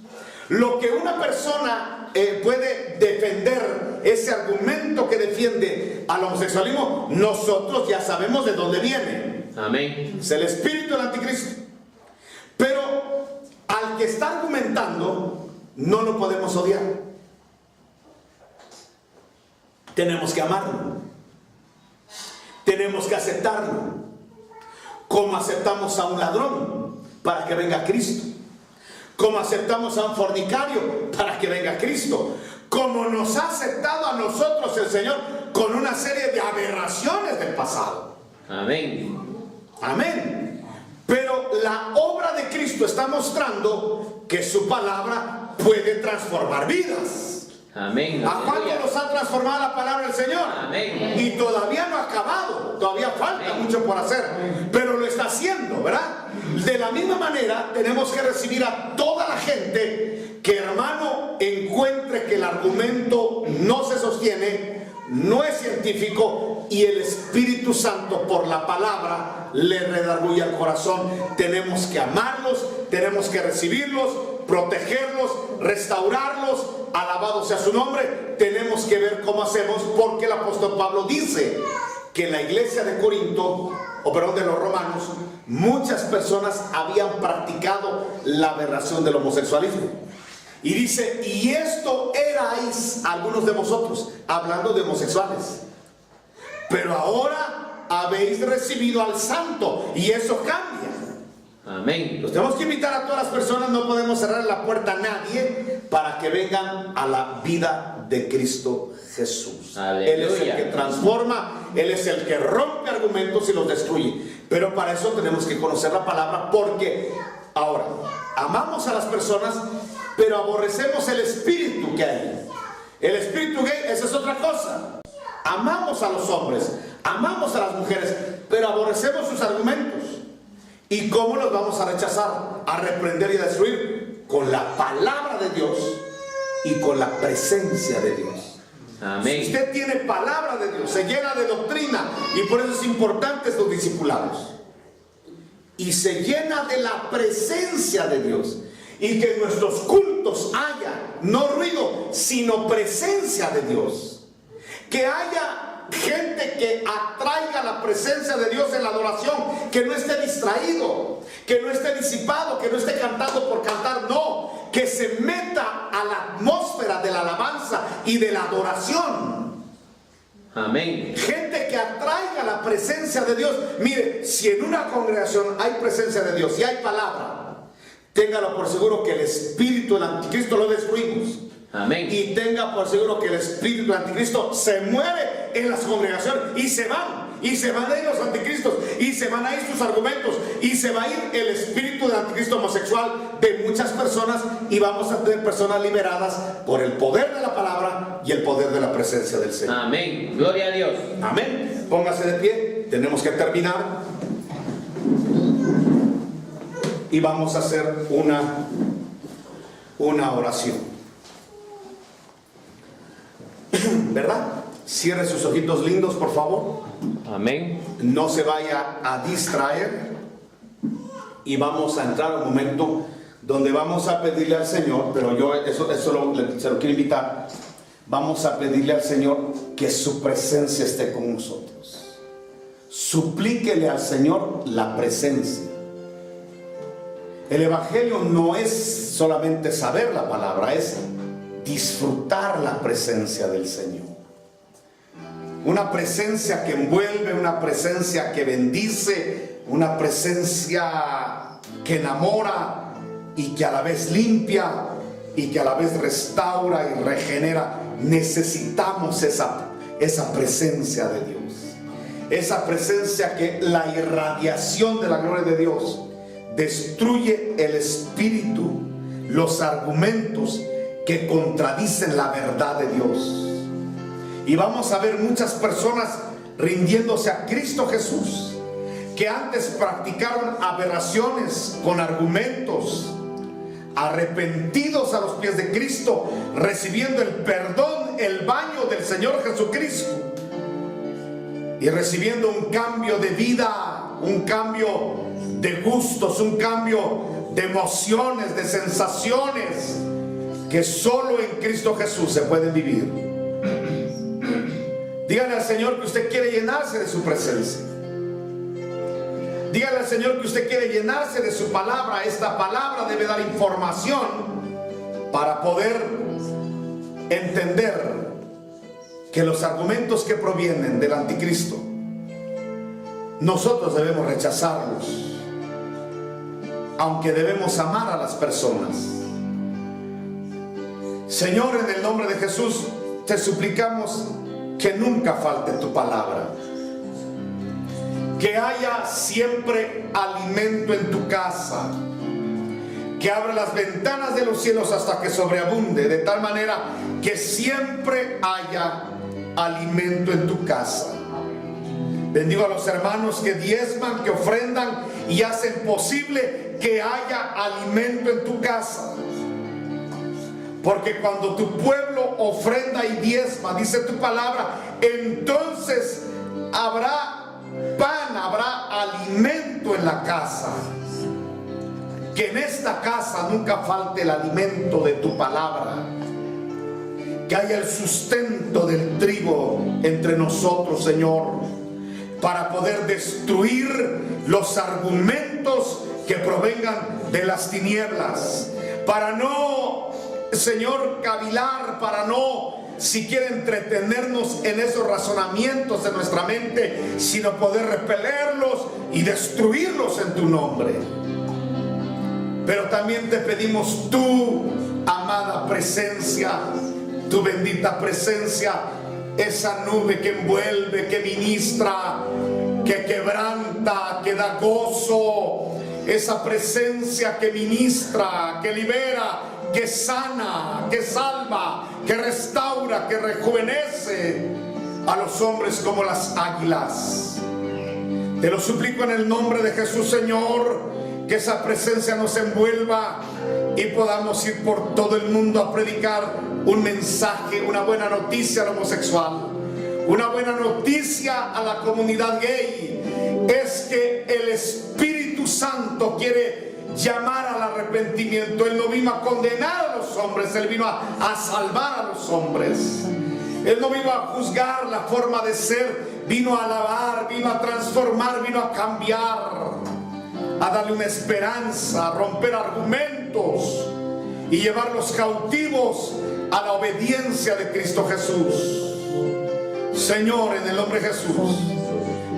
Lo que una persona puede defender, ese argumento que defiende al homosexualismo, nosotros ya sabemos de dónde viene. Amén. Es el espíritu del anticristo. Pero al que está argumentando, no lo podemos odiar. Tenemos que amarlo. Tenemos que aceptarlo. Como aceptamos a un ladrón para que venga Cristo. Como aceptamos a un fornicario para que venga Cristo. Como nos ha aceptado a nosotros el Señor con una serie de aberraciones del pasado. Amén. Amén. Pero la obra de Cristo está mostrando que su palabra puede transformar vidas. Amén. ¿A cuánto nos ha transformado la palabra del Señor? Amén. Y todavía no ha acabado, todavía falta mucho por hacer, pero lo está haciendo, ¿verdad? De la misma manera tenemos que recibir a toda la gente que, hermano, encuentre que el argumento no se sostiene, no es científico, y el Espíritu Santo por la palabra le redarguye al corazón. Tenemos que amarlos, tenemos que recibirlos, protegerlos, restaurarlos. Alabado sea su nombre. Tenemos que ver cómo hacemos, porque el apóstol Pablo dice que en la iglesia de Corinto, de los romanos, muchas personas habían practicado la aberración del homosexualismo. Y dice, y esto erais algunos de vosotros, hablando de homosexuales. Pero ahora habéis recibido al Santo, y eso cambia. Amén. Los tenemos que invitar a todas las personas, no podemos cerrar la puerta a nadie para que vengan a la vida de Cristo Jesús. Aleluya. Él es el que transforma, Él es el que rompe argumentos y los destruye. Pero para eso tenemos que conocer la palabra, porque ahora amamos a las personas, pero aborrecemos el espíritu que hay. El espíritu gay, esa es otra cosa. Amamos a los hombres, amamos a las mujeres, pero aborrecemos sus argumentos. ¿Y cómo los vamos a rechazar, a reprender y a destruir? Con la palabra de Dios y con la presencia de Dios. Amén. Si usted tiene palabra de Dios, se llena de doctrina, y por eso es importante estos discipulados, y se llena de la presencia de Dios, y que en nuestros cultos haya no ruido, sino presencia de Dios, que haya gente que atraiga la presencia de Dios en la adoración, que no esté distraído, que no esté disipado, que no esté cantando por cantar, no, que se meta a la atmósfera de la alabanza y de la adoración. Amén. Gente que atraiga la presencia de Dios. Mire, si en una congregación hay presencia de Dios y hay palabra, téngalo por seguro que el espíritu del anticristo lo destruimos. Amén. Y tenga por seguro que el espíritu del anticristo se mueve en las congregaciones y se van a ir los anticristos, y se van a ir sus argumentos, y se va a ir el espíritu del anticristo homosexual de muchas personas, y vamos a tener personas liberadas por el poder de la palabra y el poder de la presencia del Señor. Amén. Gloria a Dios. Amén. Póngase de pie, tenemos que terminar y vamos a hacer una oración. ¿Verdad? Cierre sus ojitos lindos, por favor. Amén. No se vaya a distraer. Y vamos a entrar a un momento donde vamos a pedirle al Señor, pero yo se lo quiero invitar. Vamos a pedirle al Señor que su presencia esté con nosotros. Suplíquele al Señor la presencia. El Evangelio no es solamente saber la palabra, es disfrutar la presencia del Señor. Una presencia que envuelve, una presencia que bendice, una presencia que enamora y que a la vez limpia y que a la vez restaura y regenera. Necesitamos esa presencia de Dios. Esa presencia que la irradiación de la gloria de Dios destruye el espíritu, los argumentos que contradicen la verdad de Dios. Y vamos a ver muchas personas rindiéndose a Cristo Jesús, que antes practicaron aberraciones con argumentos, arrepentidos a los pies de Cristo, recibiendo el perdón, el baño del Señor Jesucristo, y recibiendo un cambio de vida, un cambio de gustos, un cambio de emociones, de sensaciones, que solo en Cristo Jesús se pueden vivir. Dígale al Señor que usted quiere llenarse de su presencia. Dígale al Señor que usted quiere llenarse de su palabra. Esta palabra debe dar información para poder entender que los argumentos que provienen del anticristo, nosotros debemos rechazarlos, aunque debemos amar a las personas. Señor, en el nombre de Jesús te suplicamos que nunca falte tu palabra, que haya siempre alimento en tu casa, que abra las ventanas de los cielos hasta que sobreabunde, de tal manera que siempre haya alimento en tu casa. Bendigo a los hermanos que diezman, que ofrendan y hacen posible que haya alimento en tu casa. Porque cuando tu pueblo ofrenda y diezma, dice tu palabra, entonces habrá pan, habrá alimento en la casa. Que en esta casa nunca falte el alimento de tu palabra. Que haya el sustento del trigo entre nosotros, Señor, para poder destruir los argumentos que provengan de las tinieblas. Para no, Señor, cavilar, para no siquiera entretenernos en esos razonamientos de nuestra mente, sino poder repelerlos y destruirlos en tu nombre. Pero también te pedimos tu amada presencia, tu bendita presencia, esa nube que envuelve, que ministra, que quebranta, que da gozo, esa presencia que ministra, que libera, que sana, que salva, que restaura, que rejuvenece a los hombres como las águilas. Te lo suplico en el nombre de Jesús, Señor, Que esa presencia nos envuelva y podamos ir por todo el mundo a predicar un mensaje, una buena noticia al homosexual, una buena noticia a la comunidad gay. Es que el Espíritu Santo quiere llamar al arrepentimiento. Él no vino a condenar a los hombres, Él vino a salvar a los hombres. Él no vino a juzgar la forma de ser, vino a alabar, vino a transformar, vino a cambiar, a darle una esperanza, a romper argumentos y llevarlos cautivos a la obediencia de Cristo Jesús. Señor, en el nombre de Jesús,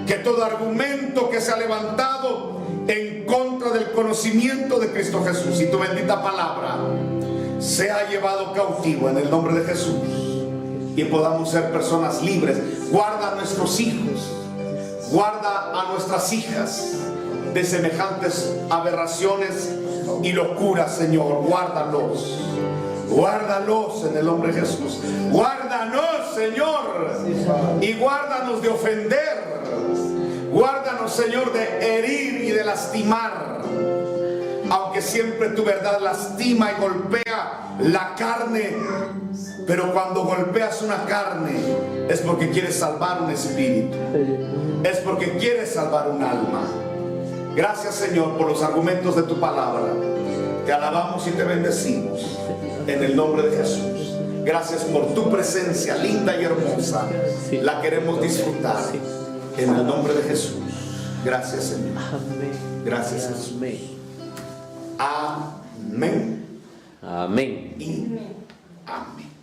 que todo argumento que se ha levantado en contra del conocimiento de Cristo Jesús y tu bendita palabra sea llevado cautivo en el nombre de Jesús y podamos ser personas libres. Guarda a nuestros hijos, guarda a nuestras hijas de semejantes aberraciones y locuras, Señor. Guárdalos, guárdalos en el nombre de Jesús. Guárdanos, Señor, y guárdanos de ofender. Guárdanos, Señor, de herir y de lastimar. Aunque siempre tu verdad lastima y golpea la carne, pero cuando golpeas una carne es porque quieres salvar un espíritu, es porque quieres salvar un alma. Gracias, Señor, por los argumentos de tu palabra. Te alabamos y te bendecimos en el nombre de Jesús. Gracias por tu presencia linda y hermosa. La queremos disfrutar en el nombre de Jesús. Gracias, Señor. Gracias, Jesús. Amén. Amén. Y amén.